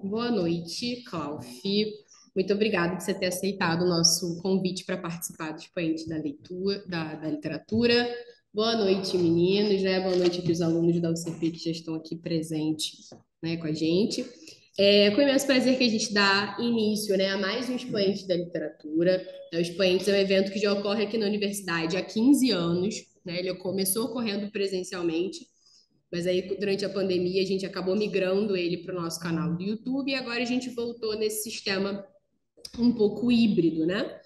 Boa noite, Clauf. Muito obrigada por você ter aceitado o nosso convite para participar do expoente da leitura, da literatura. Boa noite, meninos, né? Boa noite aqui os alunos da UCP que já estão aqui presentes, né, com a gente. Com imenso prazer que a gente dá início, né, a mais um expoente da literatura. O Expoentes é um evento que já ocorre aqui na universidade há 15 anos, né? Ele começou ocorrendo presencialmente, mas aí, durante a pandemia, a gente acabou migrando ele para o nosso canal do YouTube e agora a gente voltou nesse sistema um pouco híbrido, né?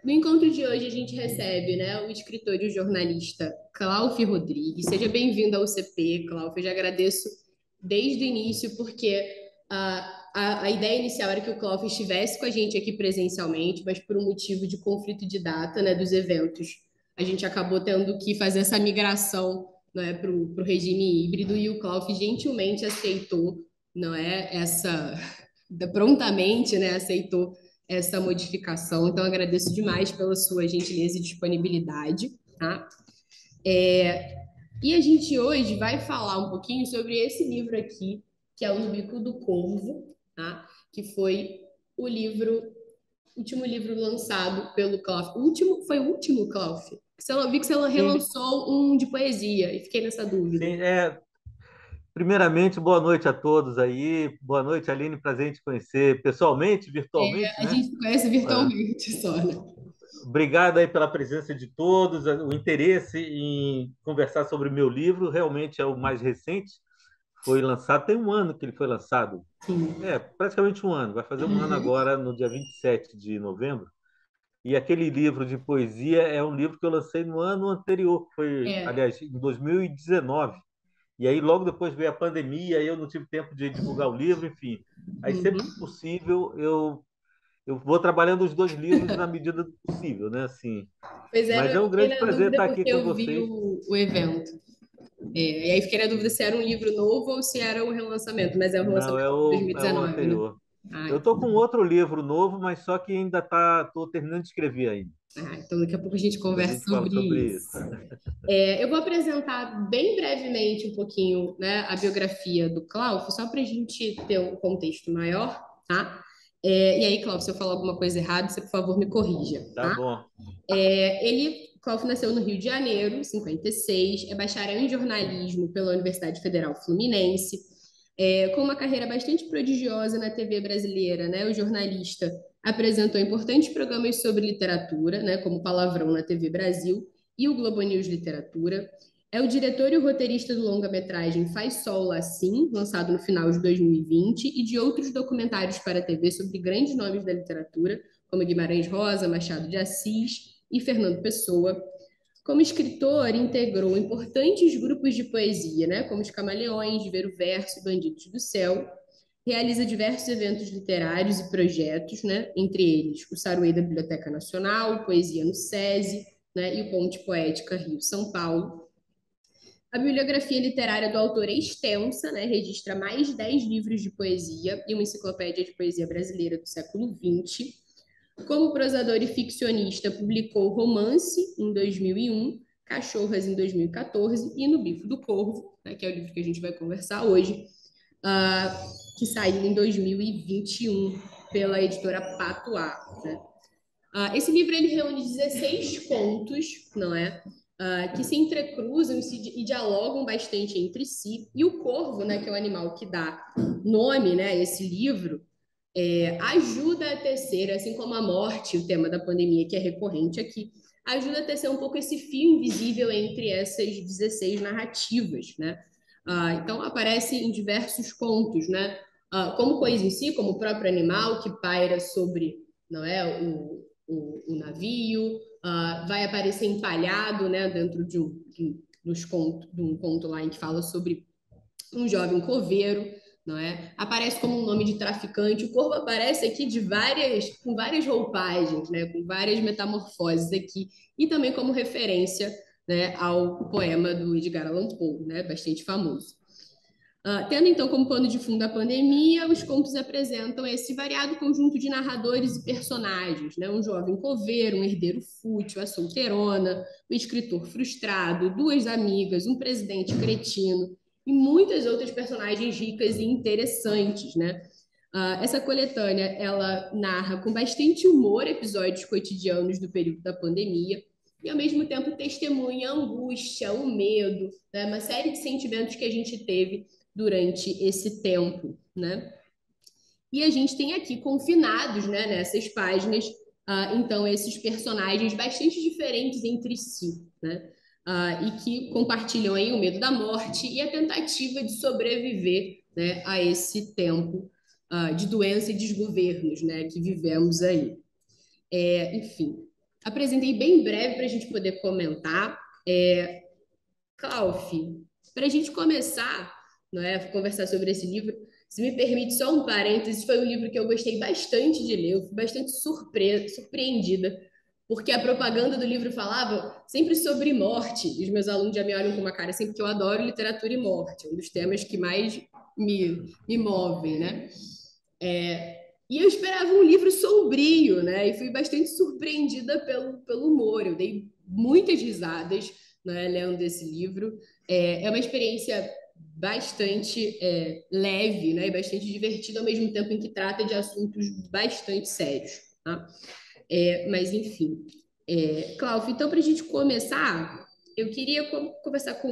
No encontro de hoje, a gente recebe, né, o escritor e o jornalista Clauf Rodrigues. Seja bem-vindo ao CP, Clauf. Eu já agradeço desde o início, porque a ideia inicial era que o Clauf estivesse com a gente aqui presencialmente, mas por um motivo de conflito de data, né, dos eventos, a gente acabou tendo que fazer essa migração, não é, para o regime híbrido, e o Clauf gentilmente aceitou, não é, prontamente, né, aceitou essa modificação. Então, agradeço demais pela sua gentileza e disponibilidade, tá? E a gente hoje vai falar um pouquinho sobre esse livro aqui, que é o No Bico do Corvo, tá? Que foi o último livro lançado pelo Clauf. Foi o último, Clauf? Eu vi que você Sim, relançou um de poesia e fiquei nessa dúvida. sim. Primeiramente, boa noite a todos aí. Boa noite, Aline. Prazer em te conhecer pessoalmente, virtualmente, A né? gente se conhece É, virtualmente só, né? Obrigado aí pela presença de todos, o interesse em conversar sobre o meu livro. Realmente é o mais recente. Foi lançado, tem um ano que ele foi lançado. Sim. Praticamente um ano. Vai fazer um ano Uhum. agora, no dia 27 de novembro. E aquele livro de poesia é um livro que eu lancei no ano anterior, que foi, É. aliás, em 2019. E aí, logo depois veio a pandemia, aí eu não tive tempo de divulgar o livro, enfim. Aí, sempre que Uhum. possível, eu vou trabalhando os dois livros na medida do possível, né? Assim, Pois é, mas é eu um fiquei grande na prazer dúvida estar aqui porque com eu vi vocês. o evento. E aí fiquei na dúvida se era um livro novo ou se era o relançamento, mas é o Não, relançamento de é o 2019, né? anterior. Ah, Eu então, estou com outro livro novo, mas só que ainda estou terminando de escrever ainda. então daqui a pouco a gente Depois a conversa gente fala sobre sobre isso. isso. Eu vou apresentar bem brevemente um pouquinho, né, a biografia do Klaus, só para a gente ter um contexto maior, tá? E aí, Klaus, se eu falar alguma coisa errada, você, por favor, me corrija, Tá tá? bom. Klaus nasceu no Rio de Janeiro, em 56, é bacharel em jornalismo pela Universidade Federal Fluminense, com uma carreira bastante prodigiosa na TV brasileira, né? O jornalista apresentou importantes programas sobre literatura, né, como Palavrão na TV Brasil e o Globo News Literatura. É o diretor e o roteirista do longa-metragem Faz Sol Lá Sim, lançado no final de 2020, e de outros documentários para a TV sobre grandes nomes da literatura, como Guimarães Rosa, Machado de Assis e Fernando Pessoa. Como escritor, integrou importantes grupos de poesia, né, como os Camaleões, Ver o Verso e Bandidos do Céu. Realiza diversos eventos literários e projetos, né, entre eles o Saruê da Biblioteca Nacional, Poesia no SESI, né, e o Ponte Poética Rio-São Paulo. A bibliografia literária do autor é extensa, né, registra mais de 10 livros de poesia e uma enciclopédia de poesia brasileira do século XX. Como prosador e ficcionista, publicou Romance em 2001, Cachorras em 2014 e No Bico do Corvo, né, que é o livro que a gente vai conversar hoje, que saiu em 2021 pela editora Patois, né? Esse livro ele reúne 16 contos, não é? Que se entrecruzam e dialogam bastante entre si. E o corvo, né, que é o animal que dá nome, né, a esse livro, ajuda a tecer, assim como a morte, o tema da pandemia que é recorrente aqui, ajuda a tecer um pouco esse fio invisível entre essas 16 narrativas, né? Então aparece em diversos contos, né? Como coisa em si, como o próprio animal que paira sobre, não é, o navio, vai aparecer empalhado, né, dentro de um conto lá em que fala sobre um jovem coveiro, não é? Aparece como um nome de traficante. O corvo aparece aqui com várias roupagens, né? Com várias metamorfoses aqui e também como referência, né, ao poema do Edgar Allan Poe, né? Bastante famoso. Tendo então como pano de fundo a pandemia, os contos apresentam esse variado conjunto de narradores e personagens, né? Um jovem coveiro, um herdeiro fútil, a solteirona, o escritor frustrado, duas amigas, um presidente cretino e muitas outras personagens ricas e interessantes, né? Essa coletânea, ela narra com bastante humor episódios cotidianos do período da pandemia e, ao mesmo tempo, testemunha a angústia, o medo, né? Uma série de sentimentos que a gente teve durante esse tempo, né? E a gente tem aqui confinados, né, nessas páginas, então, esses personagens bastante diferentes entre si, né? E que compartilham aí o medo da morte e a tentativa de sobreviver, né, a esse tempo de doença e desgovernos, né, que vivemos aí. Enfim, apresentei bem breve para a gente poder comentar. Klauf, para a gente começar, não é, a conversar sobre esse livro, se me permite só um parênteses, foi um livro que eu gostei bastante de ler, eu fui bastante surpreendida, porque a propaganda do livro falava sempre sobre morte, e os meus alunos já me olham com uma cara sempre que eu adoro literatura e morte, é um dos temas que mais me movem, né? E eu esperava um livro sombrio, né? E fui bastante surpreendida pelo humor. Eu dei muitas risadas, né, lendo esse livro. É uma experiência bastante leve, né? E bastante divertida, ao mesmo tempo em que trata de assuntos bastante sérios, tá? Mas, enfim. Cláudio, então, para a gente começar, eu queria conversar com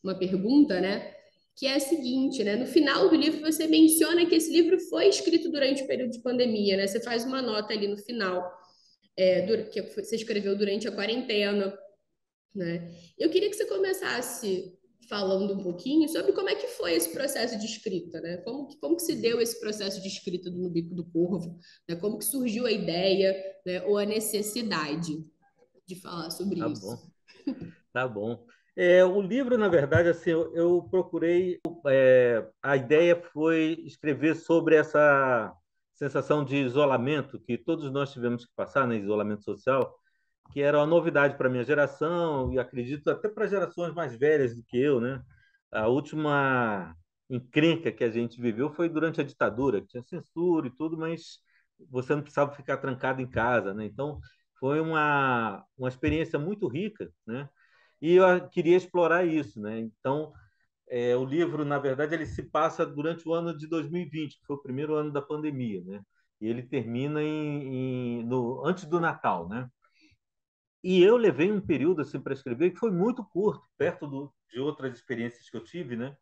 uma pergunta, né? Que é a seguinte, né? No final do livro você menciona que esse livro foi escrito durante o período de pandemia, né? Você faz uma nota ali no final, que você escreveu durante a quarentena, né? Eu queria que você começasse falando um pouquinho sobre como é que foi esse processo de escrita, né? Como que se deu esse processo de escrita do No Bico do Corvo, né? Como que surgiu a ideia, né? Ou a necessidade de falar sobre Tá isso? bom, tá bom. O livro, na verdade, assim, eu procurei. A ideia foi escrever sobre essa sensação de isolamento que todos nós tivemos que passar, né, isolamento social, que era uma novidade para a minha geração e acredito até para gerações mais velhas do que eu, né? A última encrenca que a gente viveu foi durante a ditadura, que tinha censura e tudo, mas você não precisava ficar trancado em casa, né? Então, foi uma experiência muito rica, né? E eu queria explorar isso, né? Então, o livro, na verdade, ele se passa durante o ano de 2020, que foi o primeiro ano da pandemia, né? E ele termina antes do Natal, né? E eu levei um período assim para escrever que foi muito curto, perto de outras experiências que eu tive, né?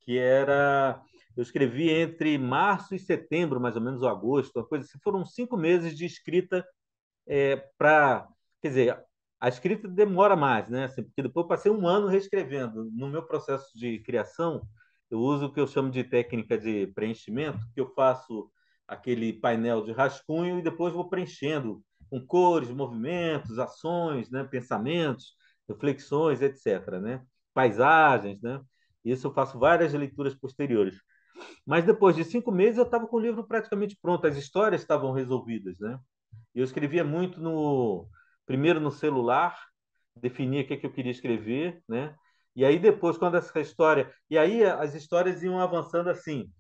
Que era eu escrevi entre março e setembro, mais ou menos, ou agosto, uma coisa assim. Foram 5 meses de escrita para, quer dizer, a escrita demora mais, né? Assim, porque depois eu passei um ano reescrevendo. No meu processo de criação, eu uso o que eu chamo de técnica de preenchimento, que eu faço aquele painel de rascunho e depois vou preenchendo com cores, movimentos, ações, né? Pensamentos, reflexões, etc., né? Paisagens, né? Isso eu faço várias leituras posteriores. Mas depois de 5 meses eu estava com o livro praticamente pronto, as histórias estavam resolvidas, né? Eu escrevia muito primeiro no celular, definia o que eu queria escrever, né? E aí depois, quando essa história, e aí as histórias iam avançando assim.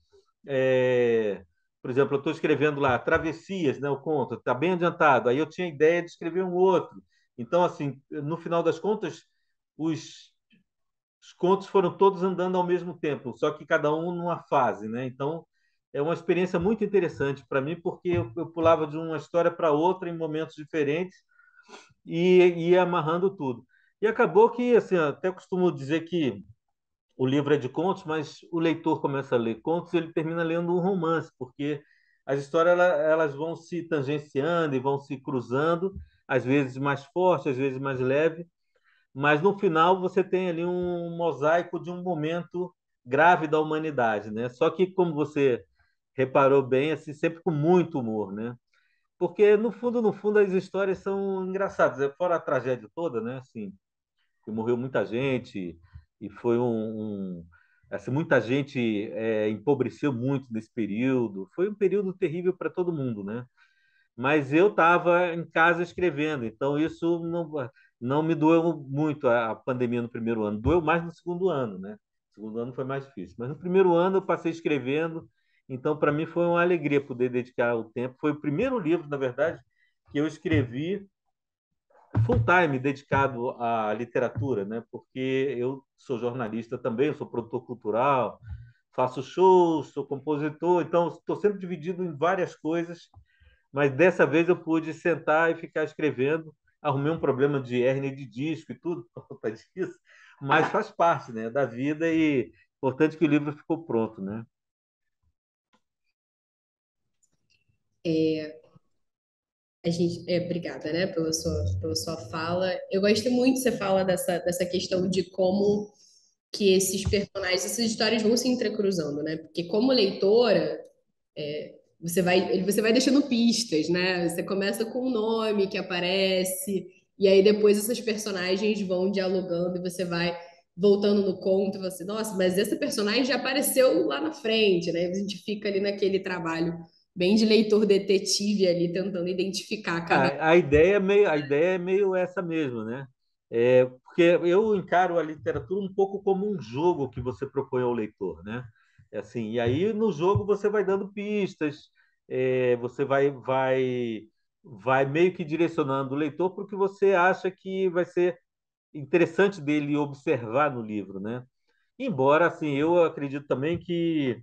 É, por exemplo, eu estou escrevendo lá Travessias, né? O conto está bem adiantado. Aí eu tinha ideia de escrever um outro. Então, assim, no final das contas, os, os contos foram todos andando ao mesmo tempo, só que cada um numa fase, né? Então, é uma experiência muito interessante para mim, porque eu pulava de uma história para outra em momentos diferentes e ia amarrando tudo. E acabou que, assim, eu até costumo dizer que o livro é de contos, mas o leitor começa a ler contos e ele termina lendo um romance, porque as histórias elas vão se tangenciando e vão se cruzando, às vezes mais forte, às vezes mais leve, mas no final você tem ali um mosaico de um momento grave da humanidade, né? Só que, como você reparou bem, assim, sempre com muito humor, né? Porque no fundo as histórias são engraçadas, fora a tragédia toda, né? Assim, que morreu muita gente e foi assim, muita gente empobreceu muito nesse período. Foi um período terrível para todo mundo, né? Mas eu estava em casa escrevendo, então isso não me doeu muito a pandemia no primeiro ano, doeu mais no segundo ano, né? O segundo ano foi mais difícil, mas no primeiro ano eu passei escrevendo, então para mim foi uma alegria poder dedicar o tempo. Foi o primeiro livro, na verdade, que eu escrevi full time dedicado à literatura, né? Porque eu sou jornalista também, eu sou produtor cultural, faço shows, sou compositor, então estou sempre dividido em várias coisas, mas dessa vez eu pude sentar e ficar escrevendo. Arrumei um problema de hérnia de disco e tudo por conta disso, mas faz parte, né, da vida e importante que o livro ficou pronto, né? Obrigada, né, pela sua fala. Eu gosto muito que você fala dessa questão de como que esses personagens, essas histórias vão se entrecruzando, né? Porque como leitora, você vai deixando pistas, né? Você começa com um nome que aparece, e aí depois essas personagens vão dialogando e você vai voltando no conto e você, nossa, mas essa personagem já apareceu lá na frente, né? A gente fica ali naquele trabalho bem de leitor detetive ali, tentando identificar cada. A ideia é meio essa mesmo, né? Porque eu encaro a literatura um pouco como um jogo que você propõe ao leitor, né? É assim, e aí no jogo você vai dando pistas, você vai meio que direcionando o leitor para o que você acha que vai ser interessante dele observar no livro, né? Embora, assim, eu acredito também que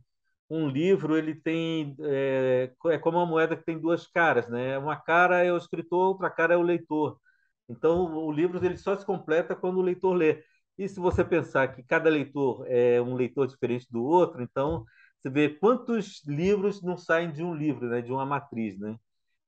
um livro ele tem é como uma moeda que tem duas caras, né? Uma cara é o escritor, outra cara é o leitor. Então, o livro ele só se completa quando o leitor lê. E se você pensar que cada leitor é um leitor diferente do outro, então você vê quantos livros não saem de um livro, né? De uma matriz, né?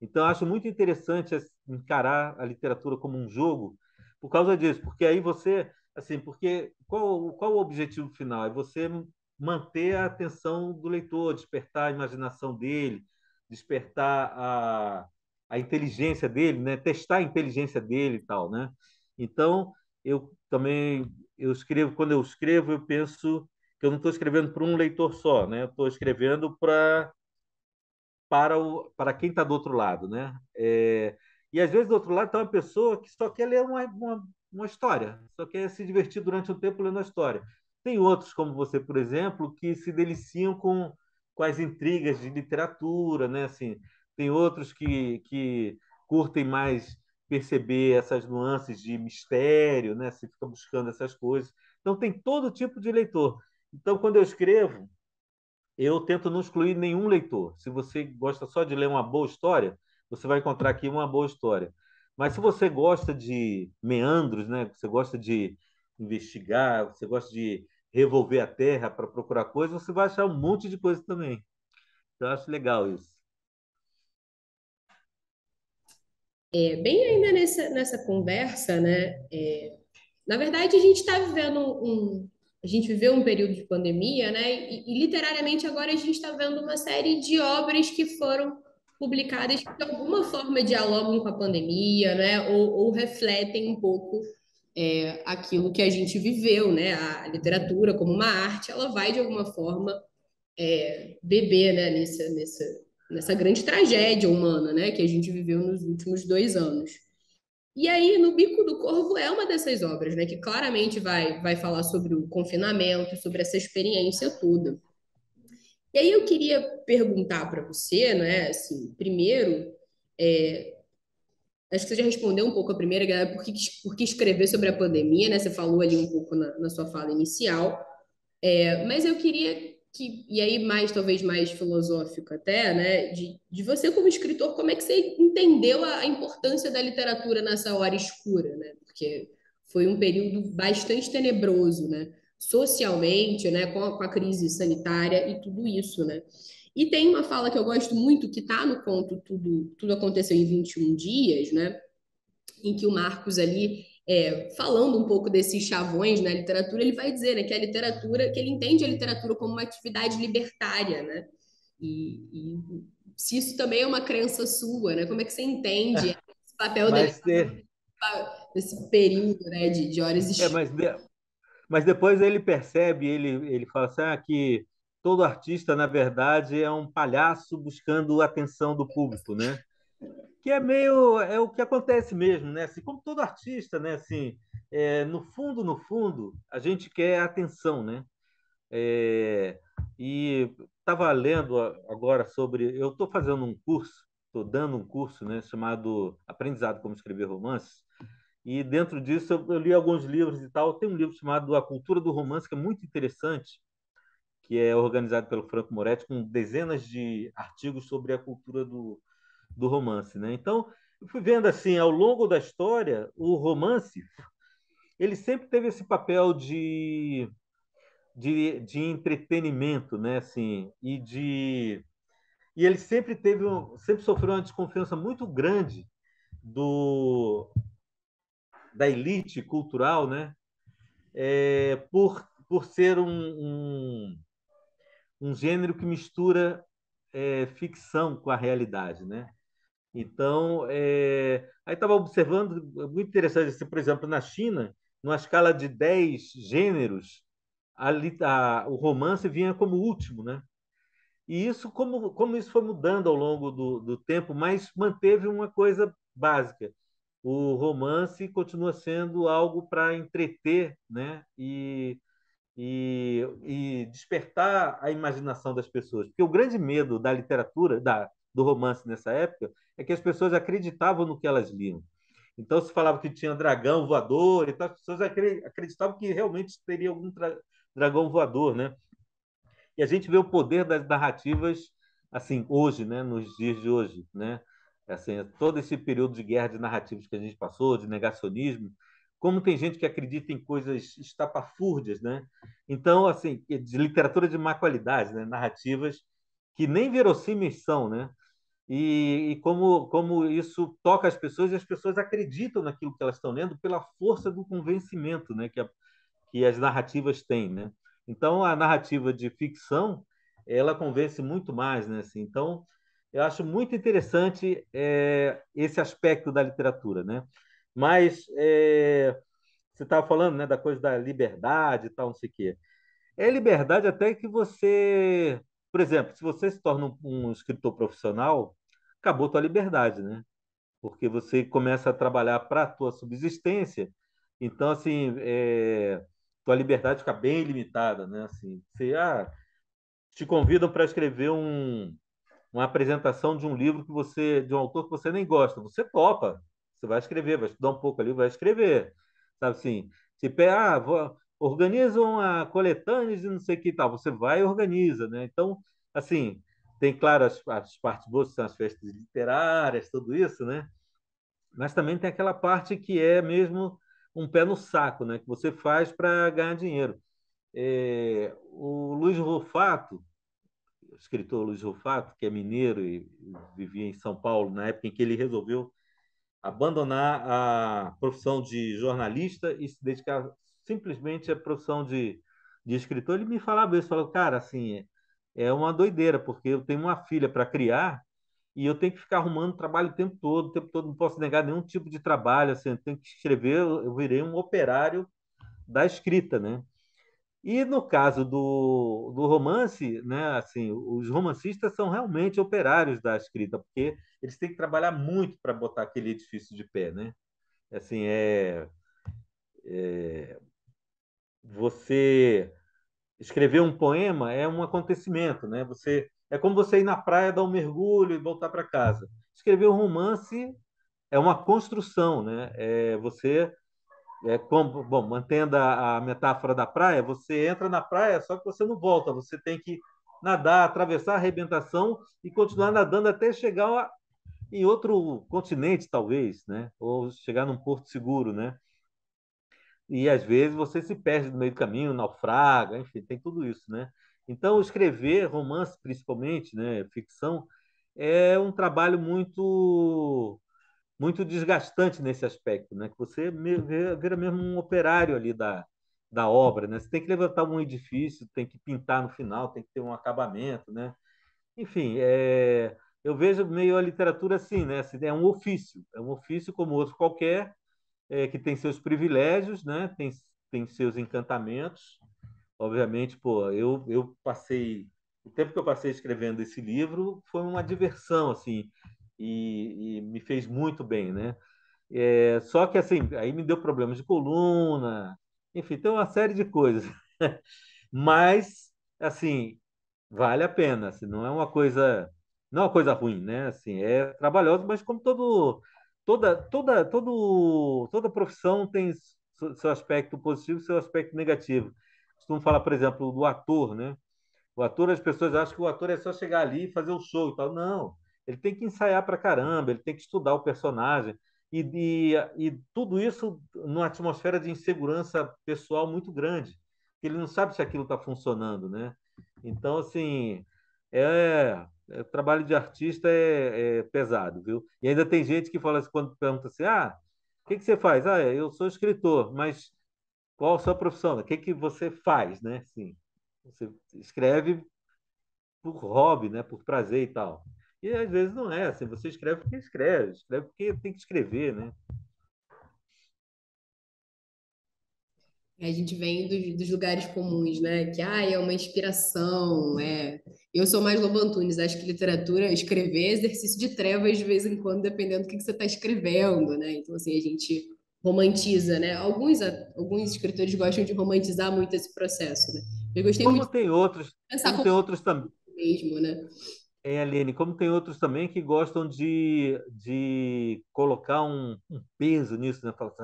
Então, eu acho muito interessante encarar a literatura como um jogo por causa disso, porque aí você, assim, porque qual o objetivo final? É você manter a atenção do leitor, despertar a imaginação dele, despertar a inteligência dele, né? Testar a inteligência dele e tal, né? Então, eu também quando eu escrevo, eu penso que eu não estou escrevendo para um leitor só, né? Eu estou escrevendo para quem está do outro lado, né? E às vezes do outro lado está uma pessoa que só quer ler uma história, só quer se divertir durante um tempo lendo a história. Tem outros, como você, por exemplo, que se deliciam com as intrigas de literatura, né? Assim, tem outros que curtem mais perceber essas nuances de mistério, né? Se fica buscando essas coisas. Então tem todo tipo de leitor. Então, quando eu escrevo, eu tento não excluir nenhum leitor. Se você gosta só de ler uma boa história, você vai encontrar aqui uma boa história. Mas se você gosta de meandros, né? Você gosta de investigar, você gosta de revolver a terra para procurar coisas, você vai achar um monte de coisa também. Então, eu acho legal isso. Bem ainda nessa conversa, né? Na verdade, a gente está vivendo a gente viveu um período de pandemia, né? E literariamente agora a gente está vendo uma série de obras que foram publicadas que de alguma forma dialogam com a pandemia, né? Ou refletem um pouco aquilo que a gente viveu, né? A literatura como uma arte, ela vai de alguma forma beber, né? Nessa grande tragédia humana, né? Que a gente viveu nos últimos 2 anos. E aí, No Bico do Corvo é uma dessas obras, né, que claramente vai falar sobre o confinamento, sobre essa experiência toda. E aí eu queria perguntar para você, né, assim, primeiro, acho que você já respondeu um pouco a primeira, que era por que escrever sobre a pandemia, né? Você falou ali um pouco na sua fala inicial. Mas eu queria e aí mais, talvez mais filosófico até, né, de você como escritor, como é que você entendeu a importância da literatura nessa hora escura, né? Porque foi um período bastante tenebroso, né? Socialmente, né, com a crise sanitária e tudo isso, né? E tem uma fala que eu gosto muito, que está no conto Tudo Aconteceu em 21 Dias, né? Em que o Marcos ali, falando um pouco desses chavões na literatura, ele vai dizer, né, que a literatura, que ele entende a literatura como uma atividade libertária, né? E se isso também é uma crença sua, né? Como é que você entende esse papel da Mas, literatura nesse período, né, de horas é, escuras? mas, mas depois ele percebe, ele fala assim, que todo artista, na verdade, é um palhaço buscando a atenção do público, né? Que é o que acontece mesmo, né? Assim, como todo artista, né? Assim, no fundo, a gente quer atenção, né? É, e estava lendo agora sobre, eu estou fazendo um curso, estou dando um curso, né? Chamado Aprendizado como Escrever Romances. E dentro disso eu li alguns livros e tal. Tem um livro chamado A Cultura do Romance, que é muito interessante, que é organizado pelo Franco Moretti, com dezenas de artigos sobre a cultura do romance, né? Então, eu fui vendo assim, ao longo da história, o romance, ele sempre teve esse papel de entretenimento, né? Assim, e ele sempre sempre sofreu uma desconfiança muito grande do da elite cultural, né? Por ser um gênero que mistura ficção com a realidade, né? Então, aí estava observando, muito interessante, assim, por exemplo, na China, numa escala de 10 gêneros, o romance vinha como último, né? E isso, como isso foi mudando ao longo do tempo, mas manteve uma coisa básica. O romance continua sendo algo para entreter, né? E despertar a imaginação das pessoas. Porque o grande medo da literatura, do romance nessa época, é que as pessoas acreditavam no que elas liam. Então, se falava que tinha dragão voador, então as pessoas acreditavam que realmente teria algum dragão voador, né? E a gente vê o poder das narrativas assim hoje, né, nos dias de hoje, né? Assim, todo esse período de guerra de narrativas que a gente passou, de negacionismo, como tem gente que acredita em coisas estapafúrdias, né? Então, assim, de literatura de má qualidade, né? Narrativas que nem verossímeis são, né? E como isso toca as pessoas e as pessoas acreditam naquilo que elas estão lendo pela força do convencimento, né? Que as narrativas têm, né? Então, a narrativa de ficção, ela convence muito mais, né? Assim, então, eu acho muito interessante esse aspecto da literatura, né? Mas você estava falando, né, da coisa da liberdade e tal, não sei o quê. É liberdade até que você, por exemplo, se você se torna um escritor profissional, acabou tua liberdade, né? Porque você começa a trabalhar para a tua subsistência, então assim, tua liberdade fica bem limitada, né? Assim, te convidam para escrever uma apresentação de um livro de um autor que você nem gosta, você topa, você vai escrever, vai estudar um pouco ali, vai escrever, sabe assim? Tipo, organiza uma coletânea de não sei o que e tal, você vai e organiza, né? Então, assim, tem claro as partes boas, que são as festas literárias, tudo isso, né? Mas também tem aquela parte que é mesmo um pé no saco, né? Que você faz para ganhar dinheiro. O Luiz Rufato, o escritor Luiz Rufato, que é mineiro e vivia em São Paulo na época em que ele resolveu abandonar a profissão de jornalista e se dedicar simplesmente à profissão de escritor, ele me falava isso, falou, cara, assim, é uma doideira, porque eu tenho uma filha para criar e eu tenho que ficar arrumando trabalho o tempo todo, não posso negar nenhum tipo de trabalho, assim, eu tenho que escrever, eu virei um operário da escrita, né? E no caso do romance, né, assim, os romancistas são realmente operários da escrita, porque eles têm que trabalhar muito para botar aquele edifício de pé, né? Assim, você escrever um poema é um acontecimento, né? É como você ir na praia, dar um mergulho e voltar para casa. Escrever um romance é uma construção, né? Bom, mantendo a metáfora da praia, você entra na praia, só que você não volta, você tem que nadar, atravessar a arrebentação e continuar nadando até chegar em outro continente, talvez, né? Ou chegar num porto seguro, né? E às vezes você se perde no meio do caminho, naufraga, enfim, tem tudo isso, né? Então, escrever romance, principalmente, né, ficção, é um trabalho muito desgastante nesse aspecto, né? Que você vira mesmo um operário ali da obra, né? Você tem que levantar um edifício, tem que pintar no final, tem que ter um acabamento, né? Enfim, eu vejo meio a literatura assim, né? Assim, é um ofício como outro qualquer, que tem seus privilégios, né? Tem seus encantamentos. Obviamente, pô, eu passei o tempo que eu passei escrevendo esse livro foi uma diversão, assim, e me fez muito bem, né? Só que assim, aí me deu problemas de coluna, enfim, tem uma série de coisas. Mas, assim, vale a pena, assim, não é uma coisa ruim, né? Assim, é trabalhoso, mas como toda profissão tem seu aspecto positivo e seu aspecto negativo. Costumo falar, por exemplo, do ator, né? O ator, as pessoas acham que o ator é só chegar ali e fazer o show e tal. Não, ele tem que ensaiar para caramba, ele tem que estudar o personagem. E tudo isso numa atmosfera de insegurança pessoal muito grande. Ele não sabe se aquilo está funcionando, né? Então, assim, trabalho de artista é pesado, viu? E ainda tem gente que fala assim, quando pergunta assim, o que que você faz? Eu sou escritor, mas qual a sua profissão? O que que você faz, né? Assim, você escreve por hobby, né? Por prazer e tal. E às vezes não é assim, você escreve porque tem que escrever, né? A gente vem dos lugares comuns, né? Que é uma inspiração. Eu sou mais Lobo Antunes, acho que literatura, escrever é exercício de trevas de vez em quando, dependendo do que você está escrevendo, né? Então, assim, a gente romantiza, né? Alguns escritores gostam de romantizar muito esse processo, né? Eu gostei muito Como de tem outros, pensar como como tem outros também, mesmo, né? Aline, como tem outros também que gostam de colocar um peso nisso, né? Falar assim,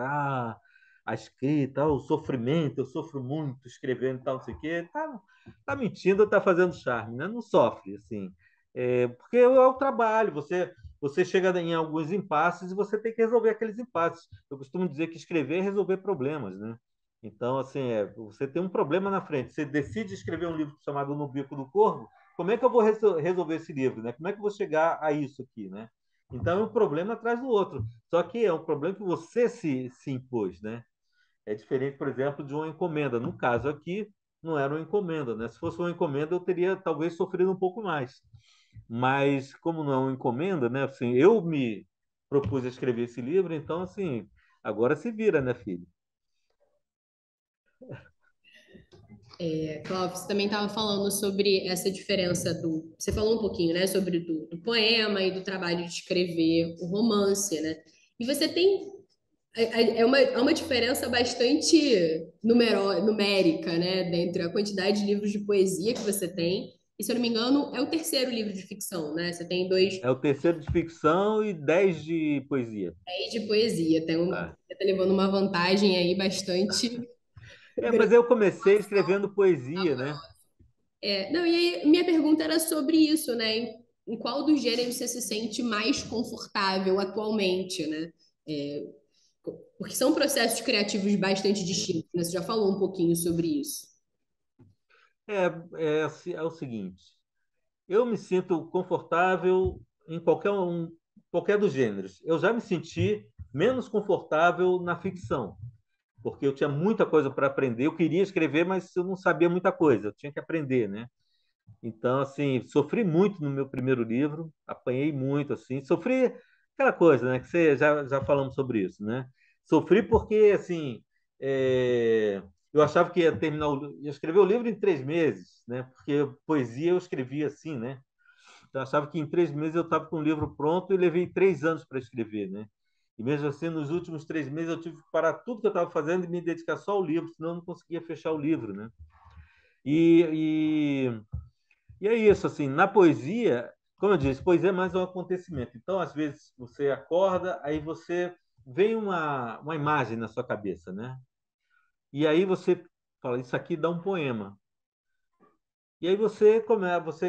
a escrita, o sofrimento, eu sofro muito escrevendo e tal, não sei o quê. Tá mentindo ou tá fazendo charme, né? Não sofre, assim. Porque é o trabalho, você chega em alguns impasses e você tem que resolver aqueles impasses. Eu costumo dizer que escrever é resolver problemas, né? Então, assim, você tem um problema na frente. Você decide escrever um livro chamado No Bico do Corvo, como é que eu vou resolver esse livro, né? Como é que eu vou chegar a isso aqui, né? Então é um problema atrás do outro. Só que é um problema que você se impôs, né? É diferente, por exemplo, de uma encomenda. No caso aqui, não era uma encomenda, né? Se fosse uma encomenda, eu teria talvez sofrido um pouco mais. Mas como não é uma encomenda, né? Assim, eu me propus a escrever esse livro, então assim, agora se vira, né, filho? Cláudio, você também estava falando sobre essa diferença do. Você falou um pouquinho, né, sobre do poema e do trabalho de escrever o romance, né? E você tem. É uma diferença bastante numérica, né, entre a quantidade de livros de poesia que você tem. E, se eu não me engano, é o terceiro livro de ficção, né? Você tem dois É o terceiro de ficção e 10 de poesia. aí de poesia. Ah. Você está levando uma vantagem aí bastante Mas grande. eu comecei escrevendo poesia, né? Não, e aí, minha pergunta era sobre isso, né? Em qual dos gêneros você se sente mais confortável atualmente, né? É, porque são processos criativos bastante distintos, né? Você já falou um pouquinho sobre isso. É o seguinte, eu me sinto confortável em qualquer dos gêneros. Eu já me senti menos confortável na ficção, porque eu tinha muita coisa para aprender. Eu queria escrever, mas eu não sabia muita coisa. Eu tinha que aprender, né? Então, assim, sofri muito no meu primeiro livro, apanhei muito, assim, sofri aquela coisa, né? Que você já falamos sobre isso, né? Sofri porque, assim, eu achava que ia escrever o livro em 3 meses, né? Porque poesia eu escrevia assim, né? Então, eu achava que em 3 meses eu estava com o livro pronto e levei 3 anos para escrever, né? E mesmo assim, nos últimos 3 meses eu tive que parar tudo que eu estava fazendo e me dedicar só ao livro, senão eu não conseguia fechar o livro, né? E, e é isso, assim, na poesia, como eu disse, poesia é mais um acontecimento. Então, às vezes, você acorda, aí você vem uma imagem na sua cabeça, né? E aí você fala, isso aqui dá um poema. E aí você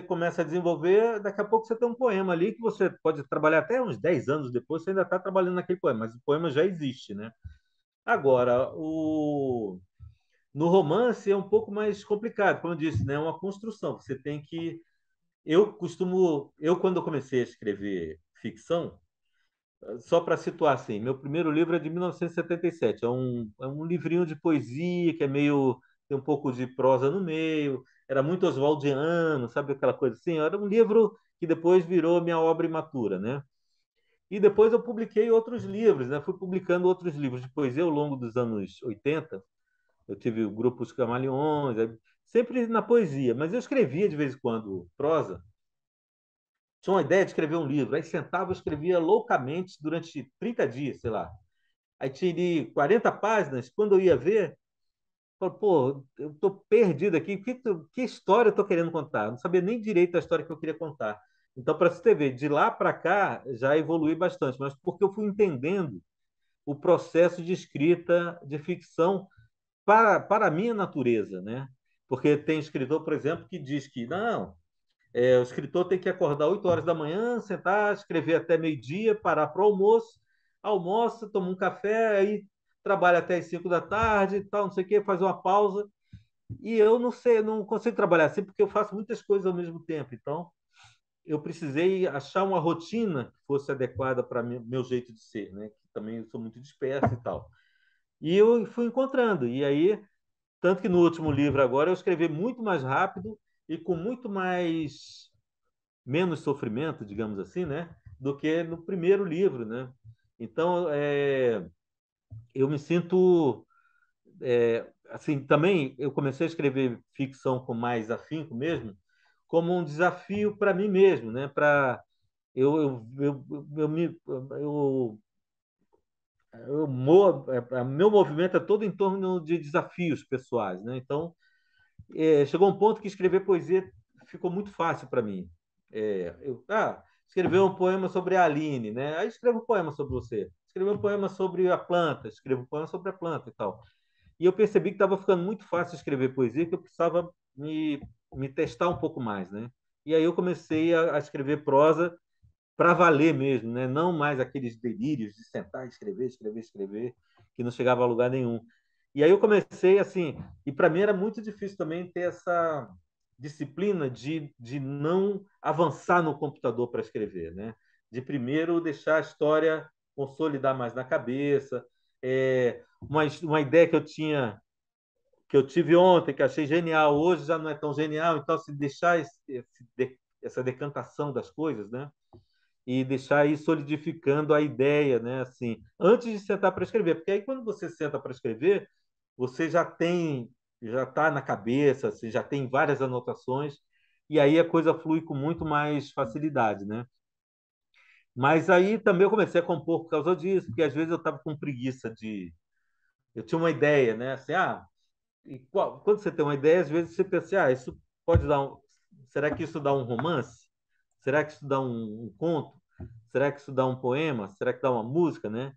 começa a desenvolver, daqui a pouco você tem um poema ali que você pode trabalhar até uns 10 anos depois, você ainda está trabalhando naquele poema, mas o poema já existe, né? Agora, no romance é um pouco mais complicado, como eu disse, né? É uma construção. Você tem que quando eu comecei a escrever ficção, só para situar assim, meu primeiro livro é de 1977, é um livrinho de poesia que tem um pouco de prosa no meio, era muito oswaldiano, sabe aquela coisa assim? Era um livro que depois virou minha obra imatura, né? E depois eu publiquei outros livros, né? Fui publicando outros livros de poesia ao longo dos anos 80. Eu tive o grupo Os Camaleões, sempre na poesia, mas eu escrevia de vez em quando prosa. Tinha uma ideia de escrever um livro, aí sentava e escrevia loucamente durante 30 dias, sei lá. Aí tinha ali 40 páginas, quando eu ia ver, eu falei, pô, eu estou perdido aqui, que história eu estou querendo contar? Eu não sabia nem direito a história que eu queria contar. Então, para você ver, de lá para cá já evolui bastante, mas porque eu fui entendendo o processo de escrita de ficção para a minha natureza, né? Porque tem escritor, por exemplo, que diz que não, o escritor tem que acordar 8 horas da manhã, sentar, escrever até meio-dia, parar para o almoço, almoça, toma um café, aí trabalha até as 5 da tarde, tal, não sei o quê, faz uma pausa. E eu não sei, não consigo trabalhar assim porque eu faço muitas coisas ao mesmo tempo. Então, eu precisei achar uma rotina que fosse adequada para meu jeito de ser, né? Que também eu sou muito disperso e tal. E eu fui encontrando. E aí, tanto que no último livro agora eu escrevi muito mais rápido e com muito mais menos sofrimento, digamos assim, né? Do que no primeiro livro, né? Então, eu me sinto assim, também eu comecei a escrever ficção com mais afinco mesmo, como um desafio para mim mesmo, né? Para eu me meu movimento é todo em torno de desafios pessoais, né? Então, chegou um ponto que escrever poesia ficou muito fácil para mim. Escrever um poema sobre a Aline, né? Aí escrevo um poema sobre você. Escrever um poema sobre a planta, escrevo um poema sobre a planta e tal. E eu percebi que estava ficando muito fácil escrever poesia, que eu precisava me testar um pouco mais, né? E aí eu comecei a escrever prosa para valer mesmo, né? Não mais aqueles delírios de sentar, escrever, escrever, escrever, que não chegava a lugar nenhum. E aí eu comecei assim, e para mim era muito difícil também ter essa disciplina de não avançar no computador para escrever, né? De primeiro deixar a história consolidar mais na cabeça. Uma ideia que eu tive ontem, que achei genial, hoje já não é tão genial, então se deixar essa decantação das coisas, né? E deixar aí solidificando a ideia, né? Assim, antes de sentar para escrever, porque aí quando você senta para escrever, você já está na cabeça, você já tem várias anotações e aí a coisa flui com muito mais facilidade, né? Mas aí também eu comecei a compor por causa disso, porque às vezes eu estava com preguiça eu tinha uma ideia, né? Assim, quando você tem uma ideia, às vezes você pensa, assim, isso pode dar será que isso dá um romance? Será que isso dá um conto? Será que isso dá um poema? Será que dá uma música, né?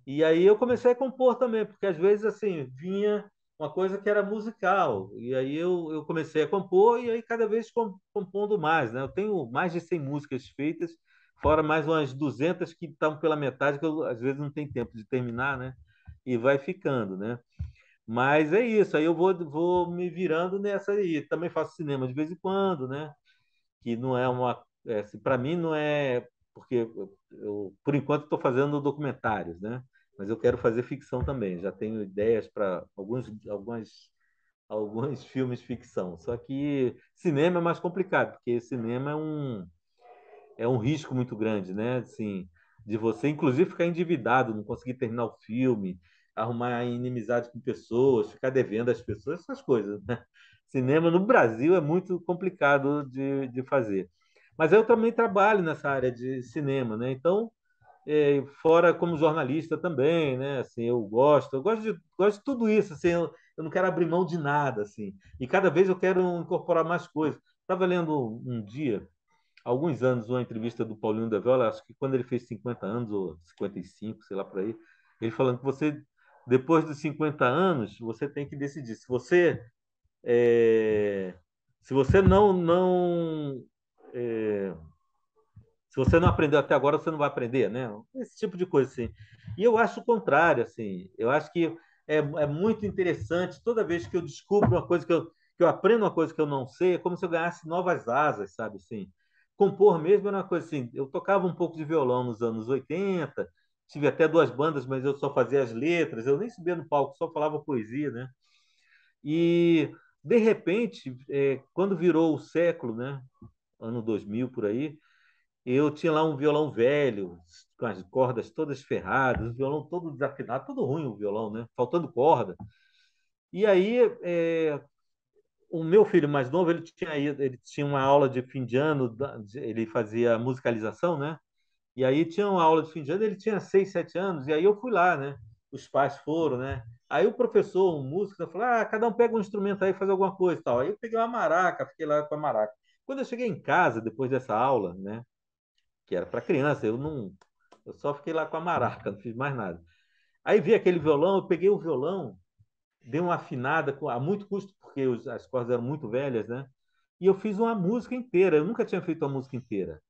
E aí eu comecei a compor também, porque às vezes assim vinha uma coisa que era musical, e aí eu comecei a compor e aí cada vez compondo mais, né? Eu tenho mais de 100 músicas feitas, fora mais umas 200 que estão pela metade, que eu às vezes não tenho tempo de terminar, né? E vai ficando, né? Mas é isso, aí eu vou me virando nessa aí. Também faço cinema de vez em quando, né? Que não é uma. Para mim, não é. Porque por enquanto, estou fazendo documentários, né? Mas eu quero fazer ficção também. Já tenho ideias para alguns filmes ficção. Só que cinema é mais complicado, porque cinema é um risco muito grande, né? Assim, de você, inclusive, ficar endividado, não conseguir terminar o filme, arrumar inimizade com pessoas, ficar devendo às pessoas, essas coisas, né? Cinema no Brasil é muito complicado de fazer. Mas eu também trabalho nessa área de cinema, né? Então, fora como jornalista também, né? Assim, gosto de tudo isso, assim, eu não quero abrir mão de nada, assim. E cada vez eu quero incorporar mais coisas. Estava lendo um dia alguns anos uma entrevista do Paulinho da Viola, acho que quando ele fez 50 anos ou 55, sei lá por aí, ele falando que você, depois dos 50 anos, você tem que decidir é, se você é, se você não aprendeu até agora, você não vai aprender, né? Esse tipo de coisa assim. E eu acho o contrário, assim. Eu acho que é muito interessante toda vez que eu descubro uma coisa que eu aprendo uma coisa que eu não sei, é como se eu ganhasse novas asas, sabe assim? Compor mesmo era uma coisa assim. Eu tocava um pouco de violão nos anos 80, tive até duas bandas, mas eu só fazia as letras, eu nem subia no palco, só falava poesia, né? E de repente, quando virou o século, né? Ano 2000 por aí, eu tinha lá um violão velho, com as cordas todas ferradas, o violão todo desafinado, todo ruim o violão, né? Faltando corda. E aí, o meu filho mais novo, ele tinha uma aula de fim de ano, ele fazia musicalização, né? E aí tinha uma aula de fim de ano, ele tinha 6, 7 anos, e aí eu fui lá, né? Os pais foram, né? Aí o professor, um músico, falou: cada um pega um instrumento aí e faz alguma coisa e tal. Aí eu peguei uma maraca, fiquei lá com a maraca. Quando eu cheguei em casa, depois dessa aula, né, que era para criança, eu só fiquei lá com a maraca, não fiz mais nada. Aí vi aquele violão, eu peguei o violão, dei uma afinada a muito custo, porque as cordas eram muito velhas, né? E eu fiz uma música inteira. Eu nunca tinha feito uma música inteira.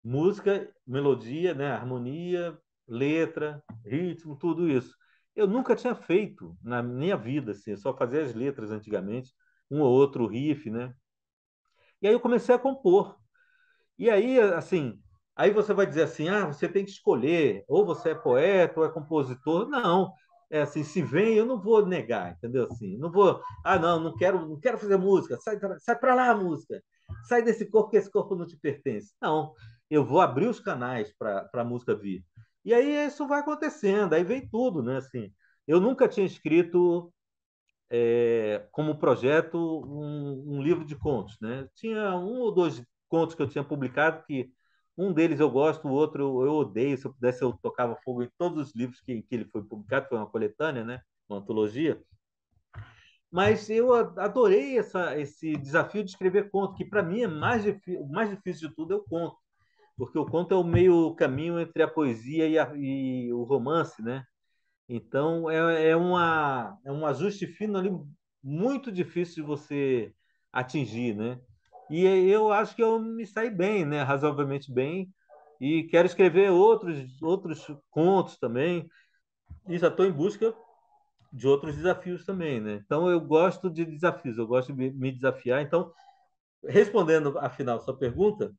Música, melodia, né? Harmonia, letra, ritmo, tudo isso. Eu nunca tinha feito na minha vida, assim. Eu só fazia as letras antigamente, um ou outro riff, né? E aí eu comecei a compor. E aí, assim, aí você vai dizer assim, ah, você tem que escolher, ou você é poeta ou é compositor. Não, é assim, se vem, eu não vou negar, entendeu? Assim, não vou, ah, não quero fazer música, sai para lá a música, sai desse corpo que esse corpo não te pertence. Não, eu vou abrir os canais para a música vir. E aí isso vai acontecendo, aí vem tudo, né? Assim, eu nunca tinha escrito como projeto um livro de contos, né? Tinha um ou dois contos que eu tinha publicado que um deles eu gosto, o outro eu odeio. Se eu pudesse, eu tocava fogo em todos os livros que ele foi publicado, foi uma coletânea, né? Uma antologia. Mas eu adorei esse desafio de escrever conto, que para mim é o mais difícil de tudo é o conto, porque o conto é o meio caminho entre a poesia e o romance, né? Então, é um ajuste fino ali muito difícil de você atingir, né? E eu acho que eu me saí bem, né? Razoavelmente bem. E quero escrever outros contos também. E já estou em busca de outros desafios também, né? Então, eu gosto de desafios, eu gosto de me desafiar. Então, respondendo, afinal, sua pergunta,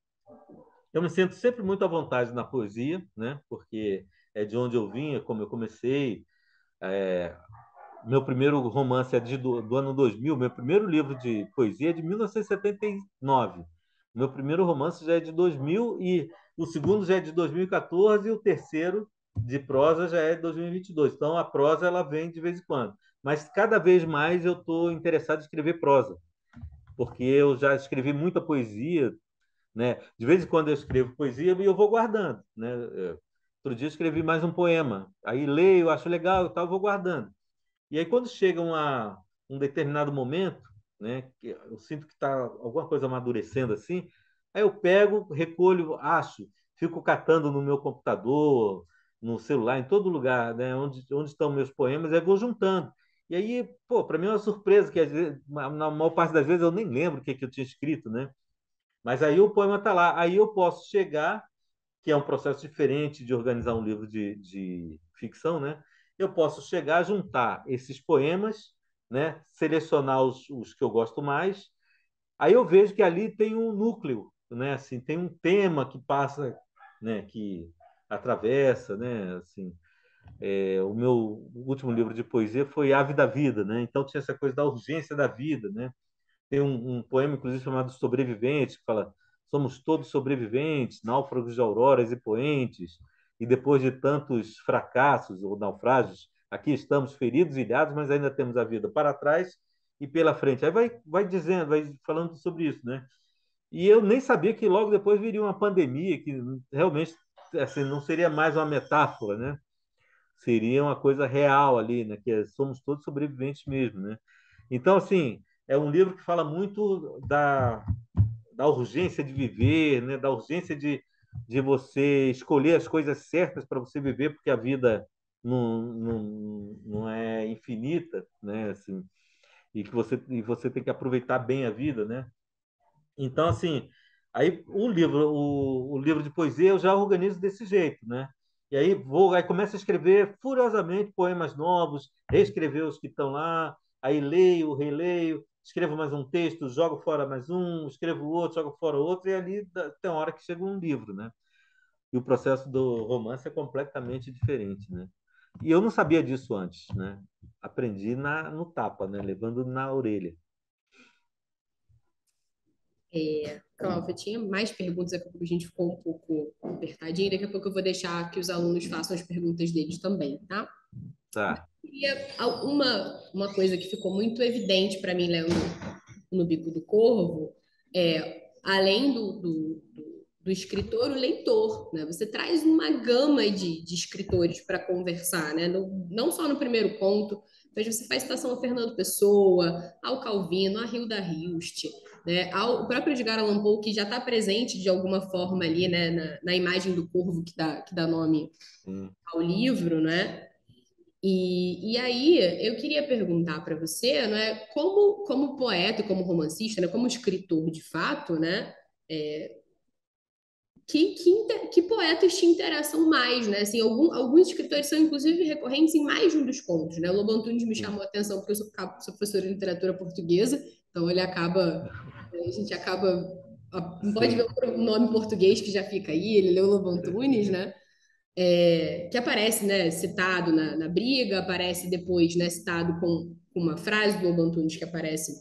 eu me sinto sempre muito à vontade na poesia, né? Porque é de onde eu vim, é como eu comecei. É, Meu primeiro romance é do ano 2000. Meu primeiro livro de poesia é de 1979. Meu primeiro romance já é de 2000 e o segundo já é de 2014 e o terceiro de prosa já é de 2022. Então a prosa ela vem de vez em quando, mas cada vez mais eu estou interessado em escrever prosa, porque eu já escrevi muita poesia, né? De vez em quando eu escrevo poesia e eu vou guardando, né? Outro dia eu escrevi mais um poema, aí leio, acho legal e tal, vou guardando. E aí, quando chega um determinado momento, né, que eu sinto que está alguma coisa amadurecendo assim, aí eu pego, recolho, acho, fico catando no meu computador, no celular, em todo lugar, né, onde estão meus poemas, aí vou juntando. E aí, pô, para mim é uma surpresa, que às vezes, na maior parte das vezes eu nem lembro que eu tinha escrito, né? Mas aí o poema está lá. Aí eu posso chegar, que é um processo diferente de organizar um livro de ficção, né? Eu posso chegar a juntar esses poemas, né? Selecionar os que eu gosto mais. Aí eu vejo que ali tem um núcleo, né? Assim, tem um tema que passa, né? Que atravessa, né? Assim, o meu último livro de poesia foi Ave da Vida, né? Então tinha essa coisa da urgência da vida, né? Tem um poema, inclusive, chamado Sobreviventes, que fala: somos todos sobreviventes, náufragos de auroras e poentes, e depois de tantos fracassos ou naufrágios, aqui estamos feridos, ilhados, mas ainda temos a vida para trás e pela frente. Aí vai dizendo, vai falando sobre isso, né? E eu nem sabia que logo depois viria uma pandemia, que realmente assim, não seria mais uma metáfora, né? Seria uma coisa real ali, né? Que somos todos sobreviventes mesmo, né? Então, assim, é um livro que fala muito da urgência de viver, né? Da urgência de você escolher as coisas certas para você viver, porque a vida não é infinita, né? Assim, e você tem que aproveitar bem a vida, né? Então, assim, aí o livro de poesia eu já organizo desse jeito, né? E aí começo a escrever furiosamente poemas novos, reescrever os que estão lá, aí leio, releio, escrevo mais um texto, jogo fora mais um, escrevo outro, jogo fora outro, e ali tem uma hora que chega um livro, né? E o processo do romance é completamente diferente, né? E eu não sabia disso antes, né? Aprendi no tapa, né? Levando na orelha. Cláudia, tinha mais perguntas, daqui a pouco a gente ficou um pouco apertadinho, daqui a pouco eu vou deixar que os alunos façam as perguntas deles também, tá? Tá. Uma coisa que ficou muito evidente para mim lendo no Bico do Corvo além do escritor, o leitor, né? Você traz uma gama de escritores para conversar, né? Não só no primeiro conto, mas você faz citação a Fernando Pessoa, ao Calvino, a Hilda Hilst, né? O próprio Edgar Allan Poe, que já está presente de alguma forma ali, né, na imagem do corvo que dá nome Sim, ao livro, né? E aí eu queria perguntar para você, né, como poeta, como romancista, né, como escritor de fato, né, que poetas te interessam mais, né? Assim, alguns escritores são inclusive recorrentes em mais de um dos contos, né? O Lobo Antunes me sim, chamou a atenção porque eu sou professora de literatura portuguesa, então a gente acaba não pode ver sim, o nome português que já fica aí, ele leu Lobo Antunes, né? Que aparece, né, citado na briga, aparece depois, né, citado com uma frase do Lobo Antunes que aparece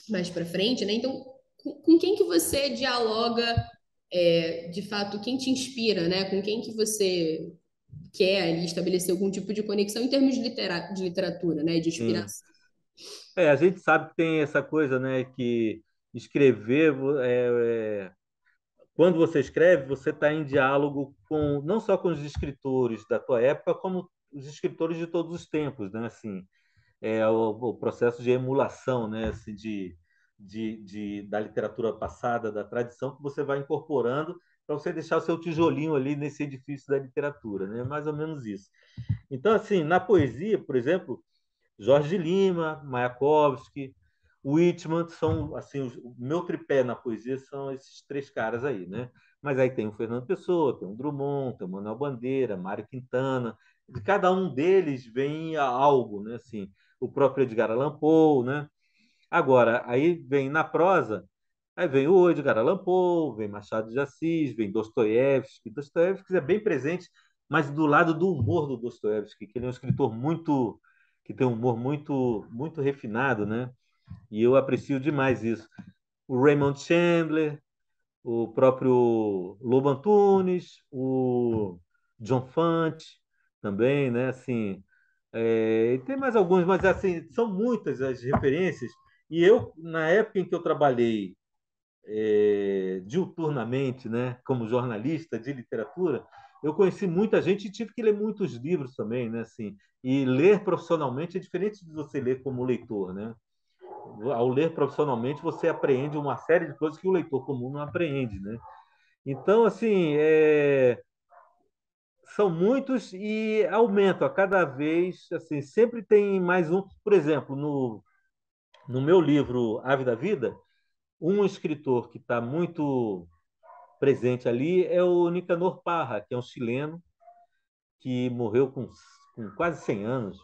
mais para frente, né? Então, com quem que você dialoga, de fato, quem te inspira, né? Com quem que você quer ali estabelecer algum tipo de conexão em termos de literatura, né? De sim. inspiração. A gente sabe que tem essa coisa, né, que escrever, quando você escreve, você está em diálogo com não só com os escritores da tua época, como os escritores de todos os tempos, né? Assim, o processo de emulação, né? Assim, da literatura passada, da tradição, que você vai incorporando para você deixar o seu tijolinho ali nesse edifício da literatura, né? Mais ou menos isso. Então, assim, na poesia, por exemplo, Jorge Lima, Mayakovsky, Whitman são assim o meu tripé na poesia são esses três caras aí, né? Mas aí tem o Fernando Pessoa, tem o Drummond, tem o Manuel Bandeira, Mário Quintana. De cada um deles vem algo, né? Assim, o próprio Edgar Allan Poe, né? Agora, aí vem na prosa, aí vem o Edgar Allan Poe, vem Machado de Assis, vem Dostoiévski. Dostoiévski é bem presente, mas do lado do humor do Dostoiévski, que ele é um escritor muito que tem um humor muito refinado, né? E eu aprecio demais isso. O Raymond Chandler, o próprio Lobo Antunes, o John Fante também, né? Assim, tem mais alguns, mas assim são muitas as referências. E eu, na época em que eu trabalhei diuturnamente, né, como jornalista de literatura, eu conheci muita gente e tive que ler muitos livros também, né, assim. E ler profissionalmente é diferente de você ler como leitor, né? Ao ler profissionalmente, você apreende uma série de coisas que o leitor comum não apreende, né? Então, assim, são muitos e aumentam a cada vez, assim, sempre tem mais um. Por exemplo, no meu livro Ave da Vida, um escritor que está muito presente ali é o Nicanor Parra, que é um chileno que morreu com quase 100 anos,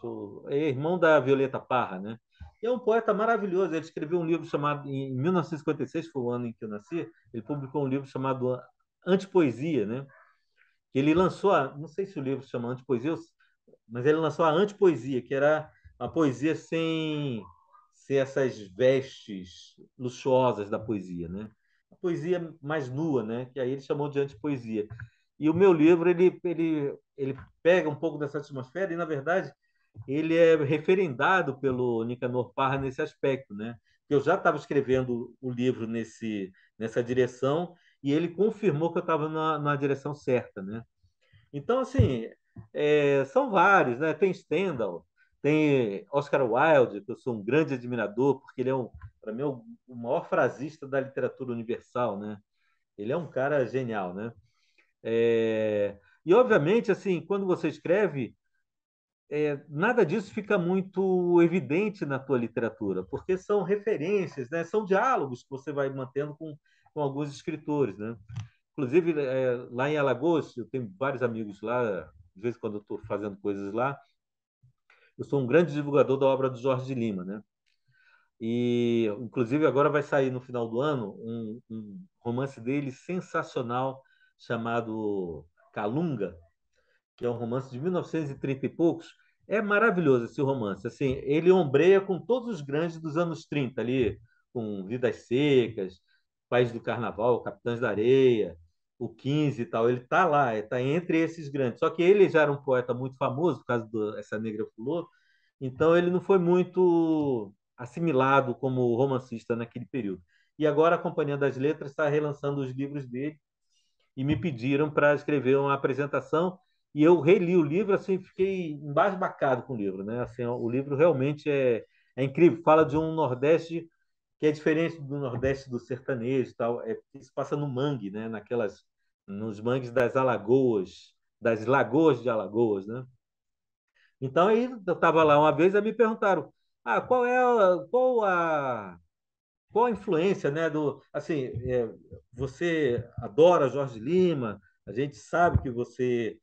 é irmão da Violeta Parra, né? E é um poeta maravilhoso. Ele escreveu um livro chamado, em 1956, foi o ano em que eu nasci, ele publicou um livro chamado Antipoesia, né? Que ele lançou, não sei se o livro se chama Antipoesia, mas ele lançou a Antipoesia, que era uma poesia sem essas vestes luxuosas da poesia, né? A poesia mais nua, né? Que aí ele chamou de antipoesia. E o meu livro ele pega um pouco dessa atmosfera e, na verdade, ele é referendado pelo Nicanor Parra nesse aspecto, né? Eu já estava escrevendo o livro nessa direção e ele confirmou que eu estava na direção certa, né? Então, assim, são vários, né? Tem Stendhal, tem Oscar Wilde, que eu sou um grande admirador, porque ele para mim, o maior frasista da literatura universal, né? Ele é um cara genial, né? E, obviamente, assim, quando você escreve, nada disso fica muito evidente na tua literatura, porque são referências, né? São diálogos que você vai mantendo com alguns escritores, né? Inclusive, lá em Alagoas, eu tenho vários amigos lá, de vez em quando eu estou fazendo coisas lá, eu sou um grande divulgador da obra do Jorge de Lima, né? E, inclusive, agora vai sair no final do ano um romance dele sensacional chamado Calunga, que é um romance de 1930 e trinta e poucos. É maravilhoso esse romance. Assim, ele ombreia com todos os grandes dos anos 30 ali, com Vidas Secas, País do Carnaval, Capitães da Areia, o 15 e tal. Ele está lá, está entre esses grandes. Só que ele já era um poeta muito famoso por causa dessa Negra Fulô, então ele não foi muito assimilado como romancista naquele período. E agora a Companhia das Letras está relançando os livros dele e me pediram para escrever uma apresentação e eu reli o livro assim, fiquei embasbacado com o livro, né? Assim, o livro realmente é incrível, fala de um Nordeste que é diferente do Nordeste do sertanejo e tal, é que se passa no mangue, né? Nos mangues das lagoas de Alagoas, né? Então aí eu estava lá uma vez e me perguntaram, qual a influência, né, do assim, você adora Jorge Lima, a gente sabe que você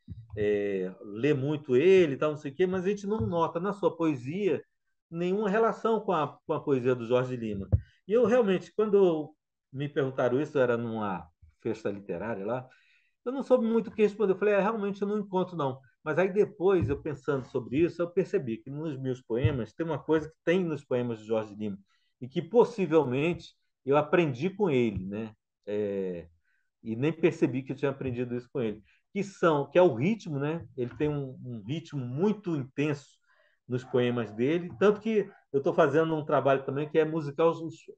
lê muito ele, e tal, não sei o quê, mas a gente não nota na sua poesia nenhuma relação com a poesia do Jorge Lima. E eu realmente, quando me perguntaram isso, era numa festa literária lá, eu não soube muito o que responder. Eu falei, realmente eu não encontro, não. Mas aí depois, eu pensando sobre isso, eu percebi que nos meus poemas tem uma coisa que tem nos poemas de Jorge Lima e que possivelmente eu aprendi com ele, né? É, e nem percebi que eu tinha aprendido isso com ele, que é o ritmo, né? Ele tem um ritmo muito intenso nos poemas dele, tanto que eu estou fazendo um trabalho também que é musicar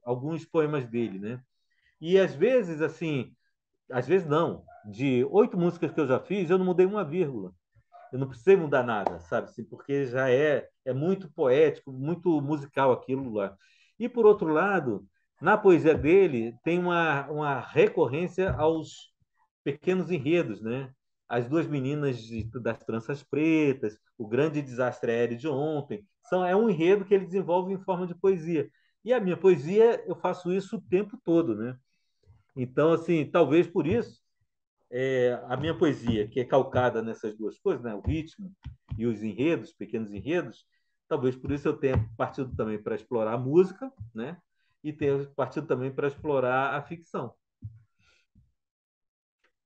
alguns poemas dele, né? E às vezes não, de 8 músicas que eu já fiz, eu não mudei uma vírgula. Eu não precisei mudar nada, sabe? Assim, porque já é muito poético, muito musical aquilo lá. E, por outro lado, na poesia dele, tem uma recorrência aos pequenos enredos, né? As duas meninas das tranças pretas, o grande desastre aéreo de ontem, é um enredo que ele desenvolve em forma de poesia. E a minha poesia, eu faço isso o tempo todo, né? Então, assim, talvez por isso a minha poesia, que é calcada nessas duas coisas, né? O ritmo e os enredos, pequenos enredos, talvez por isso eu tenha partido também para explorar a música, né? E tenha partido também para explorar a ficção.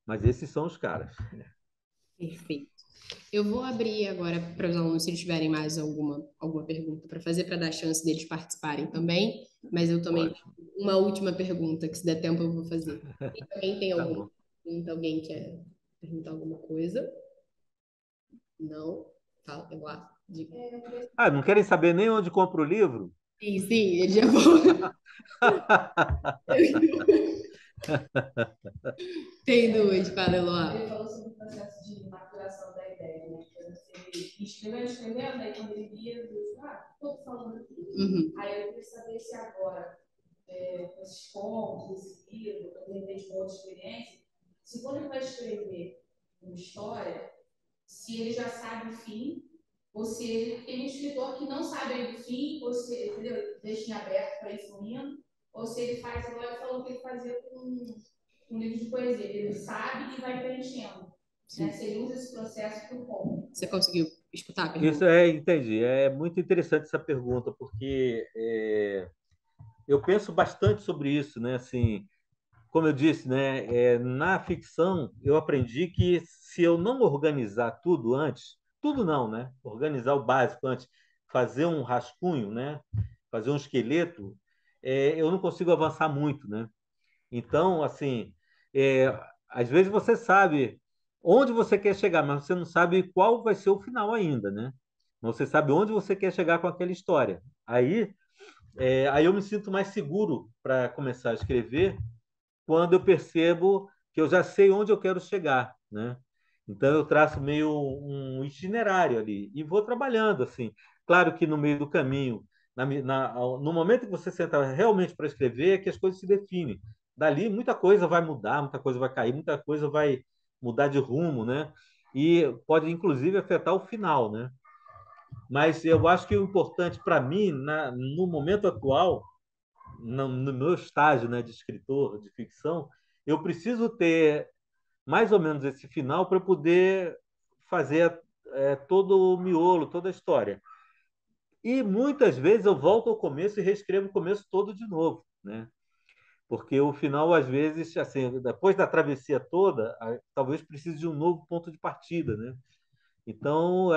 Mas esses são os caras. Perfeito. Eu vou abrir agora para os alunos, se eles tiverem mais alguma pergunta para fazer, para dar chance deles participarem também. Mas eu também Pode. tenho uma última pergunta, que se der tempo eu vou fazer. E também tem Tá alguma bom. pergunta? Alguém quer perguntar alguma coisa? Não? Fala, eu lá. Diga. Ah, não querem saber nem onde compro o livro? Sim, eles já vão. Tem duas, fala, Eloá. Ele falou sobre o processo de maturação da ideia, né? Que você escrevendo, aí quando ele via, ele disse, estou falando aqui. Uhum. Aí eu queria saber se agora, com esses contos, esse livro, de repente com outra experiência, se quando ele vai escrever uma história, se ele já sabe o fim, ou se ele tem um escritor que não sabe ainda o fim, ou se, entendeu? Deixa em aberto para ir fluindo, ou se ele faz, agora ele falou que ele fazia com um livro de poesia, ele sabe e vai preenchendo. Né? Se ele usa esse processo por conta. Você conseguiu escutar a Isso pergunta? entendi. É muito interessante essa pergunta, porque eu penso bastante sobre isso, né? Assim, como eu disse, né, na ficção eu aprendi que se eu não organizar tudo antes, tudo não, né? Organizar o básico antes, fazer um rascunho, né? Fazer um esqueleto, eu não consigo avançar muito, né? Então, assim, é, às vezes você sabe onde você quer chegar, mas você não sabe qual vai ser o final ainda, né? Você sabe onde você quer chegar com aquela história. Aí eu me sinto mais seguro para começar a escrever quando eu percebo que eu já sei onde eu quero chegar, né? Então eu traço meio um itinerário ali e vou trabalhando assim. Claro que no meio do caminho, no momento que você senta realmente para escrever, é que as coisas se definem. Dali muita coisa vai mudar, muita coisa vai cair, muita coisa vai mudar de rumo, né? E pode inclusive afetar o final, né? Mas eu acho que o importante para mim, no momento atual, no meu estágio, né, de escritor de ficção, eu preciso ter mais ou menos esse final para poder fazer todo o miolo, toda a história. E muitas vezes eu volto ao começo e reescrevo o começo todo de novo, né? Porque o final, às vezes, assim, depois da travessia toda, talvez precise de um novo ponto de partida, né? Então,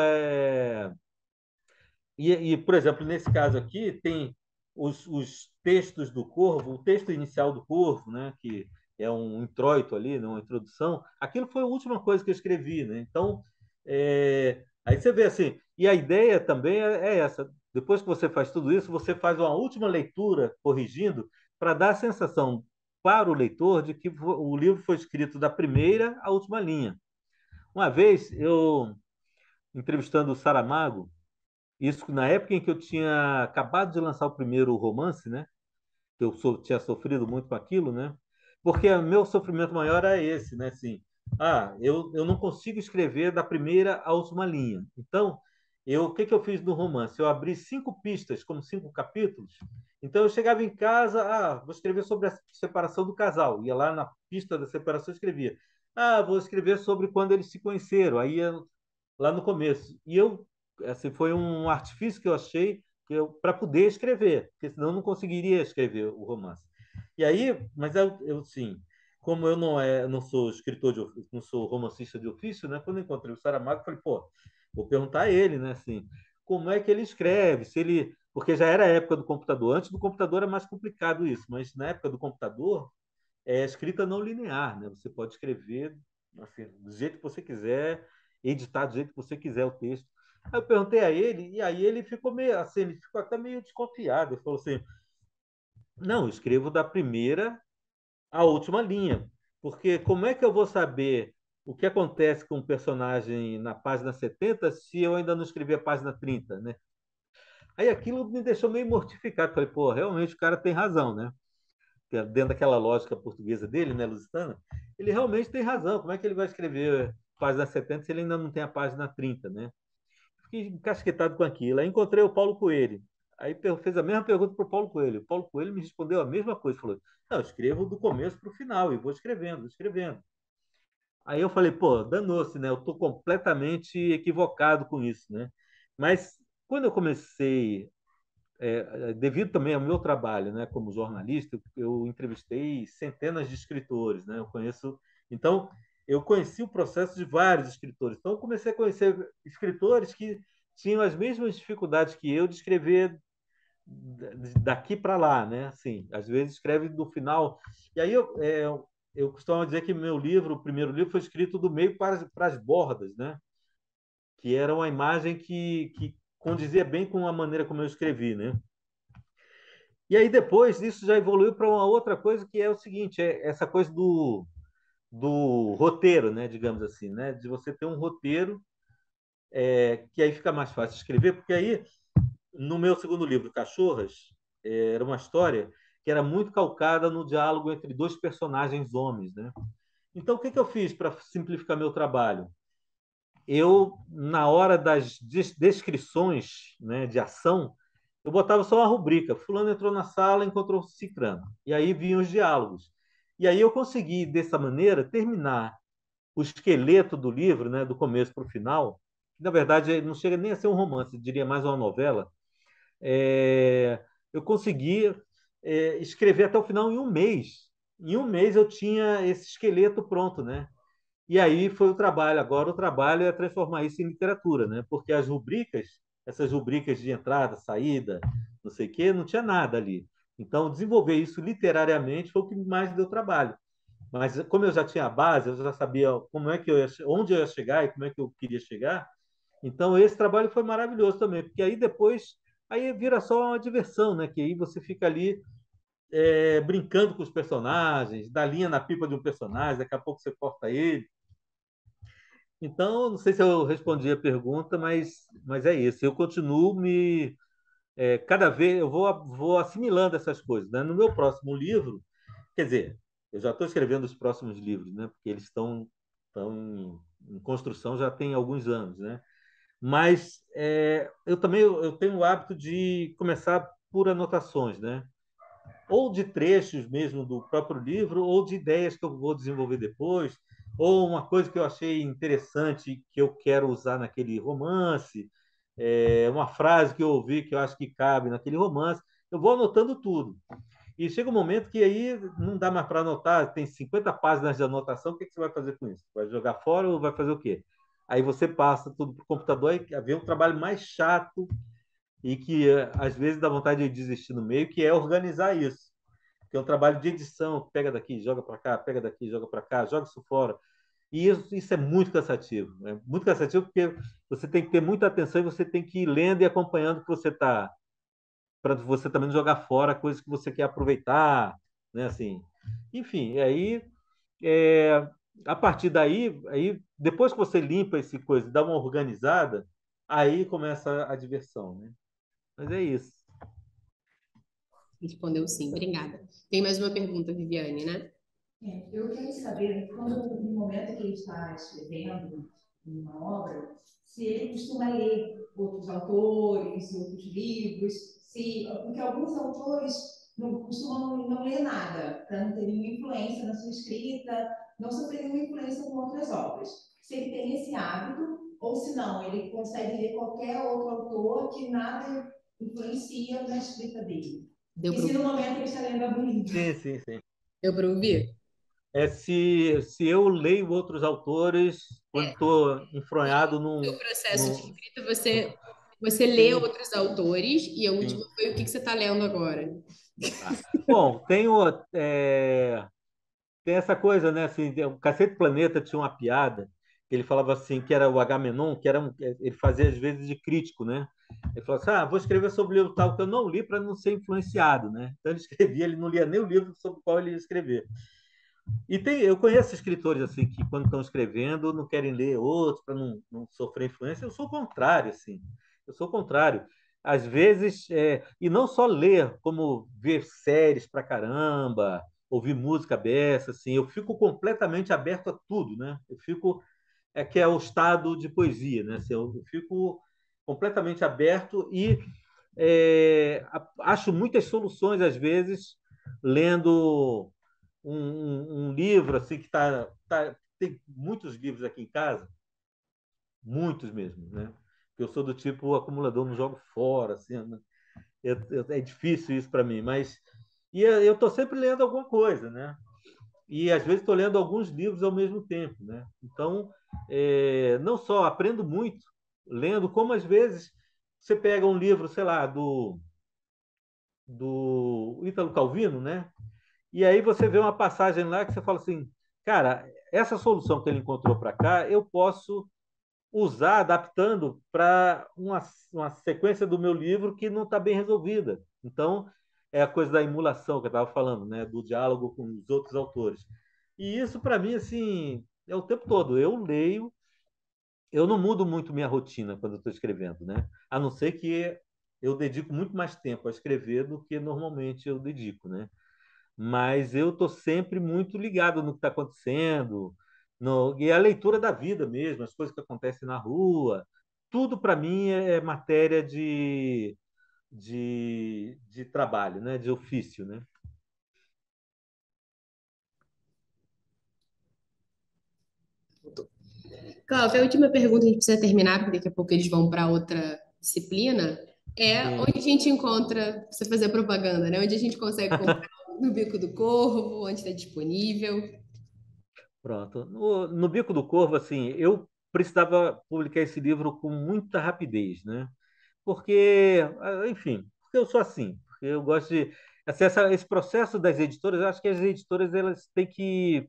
por exemplo, nesse caso aqui, tem os textos do Corvo, o texto inicial do Corvo, né, que é um introito ali, né, uma introdução, aquilo foi a última coisa que eu escrevi. Né? Então, aí você vê assim, e a ideia também é essa. Depois que você faz tudo isso, você faz uma última leitura, corrigindo, para dar a sensação para o leitor de que o livro foi escrito da primeira à última linha. Uma vez, eu, entrevistando o Saramago, isso na época em que eu tinha acabado de lançar o primeiro romance, né? tinha sofrido muito com aquilo, né? Porque o meu sofrimento maior é esse, né? Assim, eu não consigo escrever da primeira à última linha. Então, o que que eu fiz no romance? Eu abri 5 pistas, como 5 capítulos. Então, eu chegava em casa, vou escrever sobre a separação do casal. Ia lá na pista da separação e escrevia. Vou escrever sobre quando eles se conheceram. Aí, lá no começo. E assim, foi um artifício que eu achei para poder escrever, porque senão eu não conseguiria escrever o romance. E aí, mas sim, como eu não sou escritor não sou romancista de ofício, né? Quando eu encontrei o Saramago, eu falei, pô, vou perguntar a ele, né? Assim, como é que ele escreve? Se ele, porque já era a época do computador. Antes do computador era mais complicado isso, mas na época do computador é escrita não linear, né? Você pode escrever assim, do jeito que você quiser, editar do jeito que você quiser o texto. Aí eu perguntei a ele, e aí ele ficou meio assim, ele ficou até meio desconfiado. Ele falou assim: não, eu escrevo da primeira à última linha, porque como é que eu vou saber o que acontece com o personagem na página 70 se eu ainda não escrevi a página 30, né? Aí aquilo me deixou meio mortificado. Falei, pô, realmente o cara tem razão, né? Dentro daquela lógica portuguesa dele, né, lusitana, ele realmente tem razão. Como é que ele vai escrever página 70 se ele ainda não tem a página 30, né? Fiquei encasquetado com aquilo. Aí encontrei o Paulo Coelho. Aí fez a mesma pergunta para o Paulo Coelho. O Paulo Coelho me respondeu a mesma coisa. Falou: não, eu escrevo do começo para o final e vou escrevendo, escrevendo. Aí eu falei: pô, danou-se, né? Eu estou completamente equivocado com isso, né? Mas quando eu comecei devido também ao meu trabalho, né, como jornalista, eu entrevistei centenas de escritores, né? Então eu conheci o processo de vários escritores. Então eu comecei a conhecer escritores que tinham as mesmas dificuldades que eu de escrever daqui para lá, né? Assim, às vezes escreve do final. E aí eu costumo dizer que meu livro, o primeiro livro, foi escrito do meio para as bordas, né? Que era uma imagem que condizia bem com a maneira como eu escrevi, né? E aí depois isso já evoluiu para uma outra coisa que é o seguinte, é essa coisa do roteiro, né, digamos assim, né, de você ter um roteiro que aí fica mais fácil de escrever, porque aí no meu segundo livro, Cachorras, era uma história que era muito calcada no diálogo entre dois personagens homens, né? Então o que que eu fiz para simplificar meu trabalho? Eu, na hora das descrições, né, de ação, eu botava só uma rubrica. Fulano entrou na sala, encontrou Cicrano. E aí vinham os diálogos. E aí eu consegui, dessa maneira, terminar o esqueleto do livro, né, do começo para o final. Na verdade, não chega nem a ser um romance, diria mais uma novela. Eu consegui escrever até o final em um mês. Em um mês eu tinha esse esqueleto pronto, né? E aí foi o trabalho. Agora o trabalho é transformar isso em literatura, né? Porque as rubricas, essas rubricas de entrada, saída, não sei o quê, não tinha nada ali. Então, desenvolver isso literariamente foi o que mais deu trabalho. Mas como eu já tinha a base, eu já sabia como é que onde eu ia chegar e como é que eu queria chegar. Então, esse trabalho foi maravilhoso também, porque aí depois aí vira só uma diversão, né? Que aí você fica ali brincando com os personagens, dá linha na pipa de um personagem, daqui a pouco você corta ele. Então, não sei se eu respondi a pergunta, mas é isso. Eu continuo cada vez eu vou assimilando essas coisas, né? No meu próximo livro, quer dizer, eu já estou escrevendo os próximos livros, né? Porque eles estão em construção já tem alguns anos, né? Mas eu também eu tenho o hábito de começar por anotações, né? Ou de trechos mesmo do próprio livro, ou de ideias que eu vou desenvolver depois, ou uma coisa que eu achei interessante que eu quero usar naquele romance, uma frase que eu ouvi que eu acho que cabe naquele romance. Eu vou anotando tudo. E chega um momento que aí não dá mais para anotar, tem 50 páginas de anotação, o que, que você vai fazer com isso? Vai jogar fora ou vai fazer o quê? Aí você passa tudo para o computador e vem um trabalho mais chato e que às vezes dá vontade de desistir no meio, que é organizar isso. Que é um trabalho de edição, pega daqui, joga para cá, pega daqui, joga para cá, joga isso fora. E isso é muito cansativo. É muito cansativo porque você tem que ter muita atenção e você tem que ir lendo e acompanhando o que você está, para você também não jogar fora coisas que você quer aproveitar, né? Assim, enfim, aí é, a partir daí, aí depois que você limpa esse coisa, dá uma organizada, aí começa a diversão, né? Mas é isso. Respondeu sim, obrigada. Tem mais uma pergunta, Viviane, né? Eu quero saber, quando no momento que ele está escrevendo uma obra, se ele costuma ler outros autores, outros livros, se, porque alguns autores não costumam não ler nada, para não ter nenhuma influência na sua escrita, não sofrer nenhuma influência com outras obras. Se ele tem esse hábito, ou se não, ele consegue ler qualquer outro autor que nada influencia na escrita dele. Deu E para se no momento ele está lendo algum livro? Sim, sim, sim. Deu para ouvir? Se eu leio outros autores quando estou enfronhado No processo de num, escrita, você lê sim, outros autores, e a última sim. foi o que você está lendo agora. Tá. Bom, tem essa coisa, né? Assim, o Cacete Planeta tinha uma piada que ele falava assim, que era o Agamenon, ele fazia às vezes de crítico, né? Ele falou assim, vou escrever sobre o livro tal que eu não li para não ser influenciado, né? Então ele escrevia, ele não lia nem o livro sobre o qual ele ia escrever. Eu conheço escritores assim que quando estão escrevendo não querem ler outros para não sofrer influência. Eu sou o contrário, assim. Eu sou o contrário. Às vezes, e não só ler, como ver séries pra caramba, ouvir música beça, assim. Eu fico completamente aberto a tudo, né? Eu fico que é o estado de poesia, né? Assim, eu fico completamente aberto e acho muitas soluções às vezes lendo um livro assim que tem muitos livros aqui em casa, muitos mesmo, né? Eu sou do tipo acumulador, não jogo fora, assim, né? É difícil isso para mim, mas eu estou sempre lendo alguma coisa, né? E às vezes estou lendo alguns livros ao mesmo tempo, né? Então, não só aprendo muito lendo, como às vezes você pega um livro, sei lá, do Ítalo Calvino, né? E aí você vê uma passagem lá que você fala assim, cara, essa solução que ele encontrou para cá, eu posso usar adaptando para uma sequência do meu livro que não está bem resolvida. Então, é a coisa da emulação que eu estava falando, né? Do diálogo com os outros autores. E isso, para mim, assim, é o tempo todo. Eu leio, eu não mudo muito minha rotina quando eu estou escrevendo, né? A não ser que eu dedico muito mais tempo a escrever do que normalmente eu dedico, né? Mas eu estou sempre muito ligado no que está acontecendo, e a leitura da vida mesmo, as coisas que acontecem na rua, tudo para mim é matéria de trabalho, né? De ofício, né? Cláudia, a última pergunta, a gente precisa terminar, porque daqui a pouco eles vão para outra disciplina. É Sim. onde a gente encontra, você fazer propaganda, né? Onde a gente consegue comprar no Bico do Corvo, onde está disponível. Pronto. No Bico do Corvo, assim, eu precisava publicar esse livro com muita rapidez, né? Porque, enfim, porque eu sou assim, porque eu gosto de assim, esse processo das editoras, eu acho que as editoras elas têm que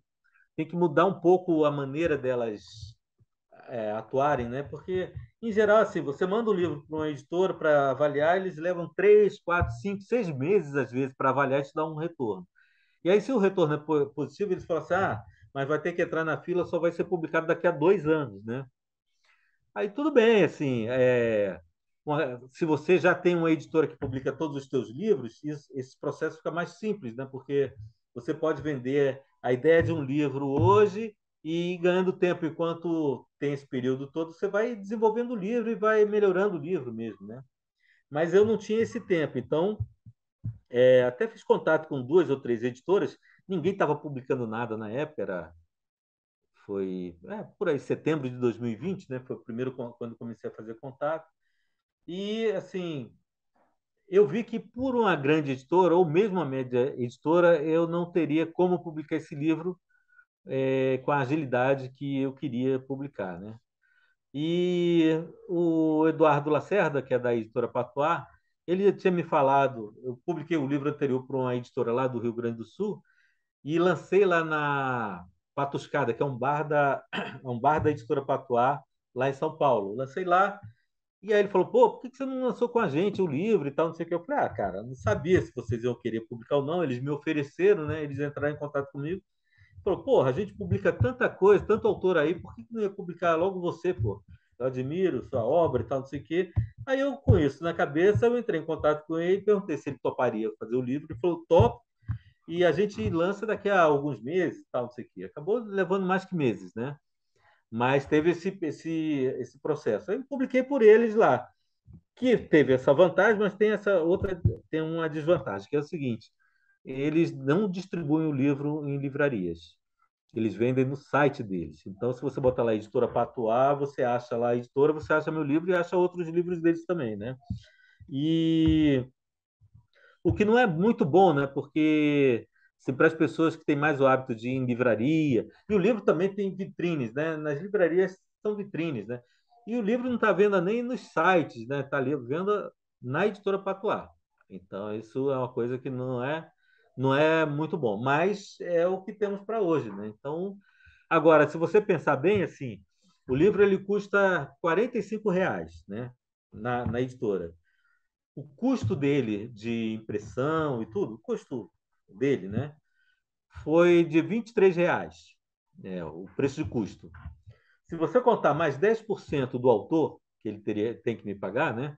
mudar um pouco a maneira delas atuarem, né? Porque, em geral, assim, você manda um livro para uma editora para avaliar, eles levam 3, 4, 5, 6 meses, às vezes, para avaliar e te dar um retorno. E aí, se o retorno é positivo, eles falam assim, mas vai ter que entrar na fila, só vai ser publicado daqui a 2 anos, né? Aí tudo bem, assim, se você já tem uma editora que publica todos os seus livros, esse processo fica mais simples, né? Porque você pode vender a ideia de um livro hoje e ir ganhando tempo enquanto tem esse período todo, você vai desenvolvendo o livro e vai melhorando o livro mesmo, né? Mas eu não tinha esse tempo, então até fiz contato com 2 ou 3 editoras, ninguém estava publicando nada na época, foi por aí, setembro de 2020, né? Foi o primeiro quando comecei a fazer contato. E, assim, eu vi que por uma grande editora, ou mesmo uma média editora, eu não teria como publicar esse livro com a agilidade que eu queria publicar, né? E o Eduardo Lacerda, que é da editora Patois, ele tinha me falado, eu publiquei o livro anterior para uma editora lá do Rio Grande do Sul, e lancei lá na Patuscada, que é um bar da editora Patois, lá em São Paulo. Lancei lá, e aí ele falou, pô, por que você não lançou com a gente o livro e tal, não sei o que. Eu falei, cara, não sabia se vocês iam querer publicar ou não, eles me ofereceram, né? Eles entraram em contato comigo. Falou, porra, a gente publica tanta coisa, tanto autor aí, por que não ia publicar logo você, pô? eu admiro sua obra e tal, não sei o quê. Aí eu, com isso na cabeça, eu entrei em contato com ele e perguntei se ele toparia fazer o livro. Ele falou, top, e a gente lança daqui a alguns meses, tal, não sei o quê. Acabou levando mais que meses, né? Mas teve esse processo. Aí eu publiquei por eles lá, que teve essa vantagem, mas tem essa outra, tem uma desvantagem, que é o seguinte: eles não distribuem o livro em livrarias. Eles vendem no site deles. Então, se você botar lá Editora Patuá, você acha lá a editora, você acha meu livro e acha outros livros deles também, né? E o que não é muito bom, né? Porque se para as pessoas que têm mais o hábito de ir em livraria, e o livro também tem vitrines, né? Nas livrarias são vitrines, né? E o livro não está vendo nem nos sites, né? Está ali vendo na Editora Patuá. Então, isso é uma coisa que não é muito bom, mas é o que temos para hoje, né? Então, agora, se você pensar bem, assim, o livro ele custa R$ 45, né? Na editora. O custo dele de impressão e tudo, o custo dele, né, foi de R$ 23, o preço de custo. Se você contar mais 10% do autor, que ele tem que me pagar, né,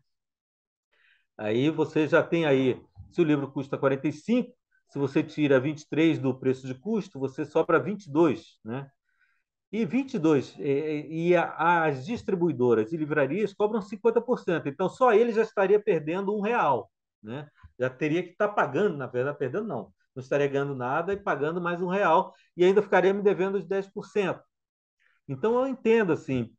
aí você já tem aí, se o livro custa 45, se você tira 23 do preço de custo, você sobra 22, né? E 22, as distribuidoras e livrarias cobram 50%. Então, só ele já estaria perdendo R$ 1, né? Já teria que estar pagando, na verdade, perdendo não. Não estaria ganhando nada e pagando mais R$ 1, e ainda ficaria me devendo os 10%. Então, eu entendo, assim,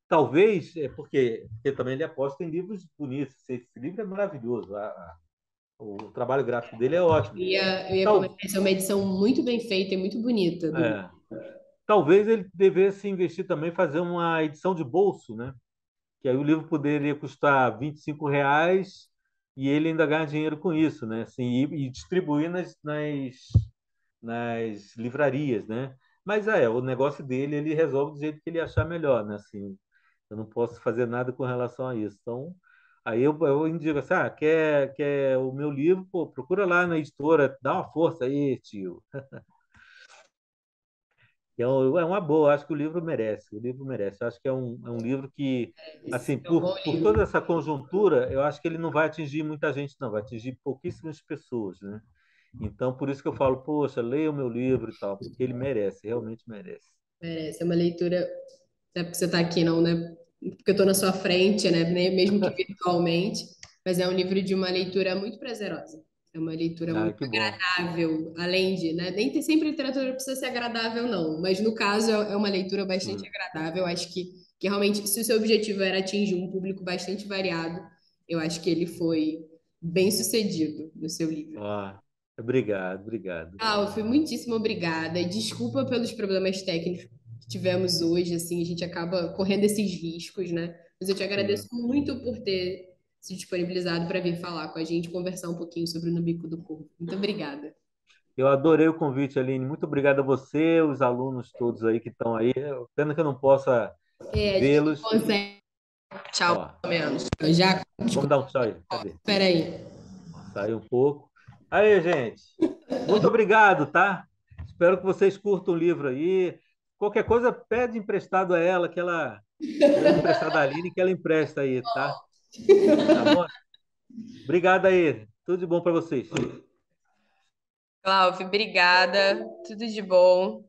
talvez, porque também ele aposta em livros bonitos. Esse livro é maravilhoso, o trabalho gráfico dele é ótimo. Eu ia comentar, Tal, essa é uma edição muito bem feita e muito bonita do livro. é, talvez ele devesse investir também, fazer uma edição de bolso, né? Que aí o livro poderia custar R$ 25 e ele ainda ganha dinheiro com isso, né? Assim, e distribuir nas livrarias, né? Mas o negócio dele, ele resolve do jeito que ele achar melhor, né? Assim, eu não posso fazer nada com relação a isso. Então, aí eu indico assim, quer o meu livro, pô, procura lá na editora, dá uma força aí, tio. É uma boa, acho que o livro merece, o livro merece. Eu acho que é um livro que, Esse assim, é um bom por livro. toda essa conjuntura, eu acho que ele não vai atingir muita gente, não, vai atingir pouquíssimas pessoas, né? Então, por isso que eu falo, poxa, leia o meu livro e tal, porque ele merece, realmente merece. Merece, é uma leitura, não é porque você está aqui, não, né? Porque eu estou na sua frente, né? Mesmo que virtualmente, mas é um livro de uma leitura muito prazerosa. É uma leitura Ah, muito que bom. agradável, além de, né? Nem sempre literatura precisa ser agradável, não, mas no caso é uma leitura bastante Hum. agradável. Acho que realmente, se o seu objetivo era atingir um público bastante variado, eu acho que ele foi bem sucedido no seu livro. Ó, obrigado, obrigado. Alf, muitíssimo obrigada. E desculpa pelos problemas técnicos que tivemos hoje, assim, a gente acaba correndo esses riscos, né? Mas eu te agradeço Sim. muito por ter se disponibilizado para vir falar com a gente, conversar um pouquinho sobre o No Bico do Corvo. Muito obrigada. Eu adorei o convite, Aline. Muito obrigado a você, os alunos todos aí que estão aí. Pena que eu não possa É, a gente não vê-los. consegue. Tchau, Ó, pelo menos. Eu já. vamos dar um tchau aí. Cadê? Espera aí. Saiu um pouco. Aí, gente, muito obrigado, tá? Espero que vocês curtam o livro aí. Qualquer coisa, pede emprestado a ela, pede emprestado a Aline, que ela empresta aí, tá? Tá bom? Obrigado aí. Tudo de bom para vocês. Cláudio, obrigada. Tudo de bom.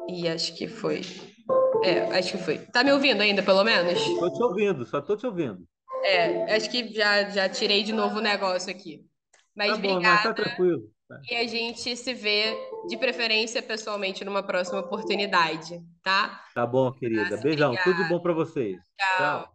E acho que foi. Acho que foi. Tá me ouvindo ainda, pelo menos? Estou te ouvindo, só estou te ouvindo. Acho que já tirei de novo o negócio aqui. Tá Mas bom, mas obrigada tá tranquilo. Tá, e a gente se vê de preferência pessoalmente numa próxima oportunidade, tá? tá bom, querida. Beijão. Tudo de Obrigada. bom para vocês. Tchau. Tchau.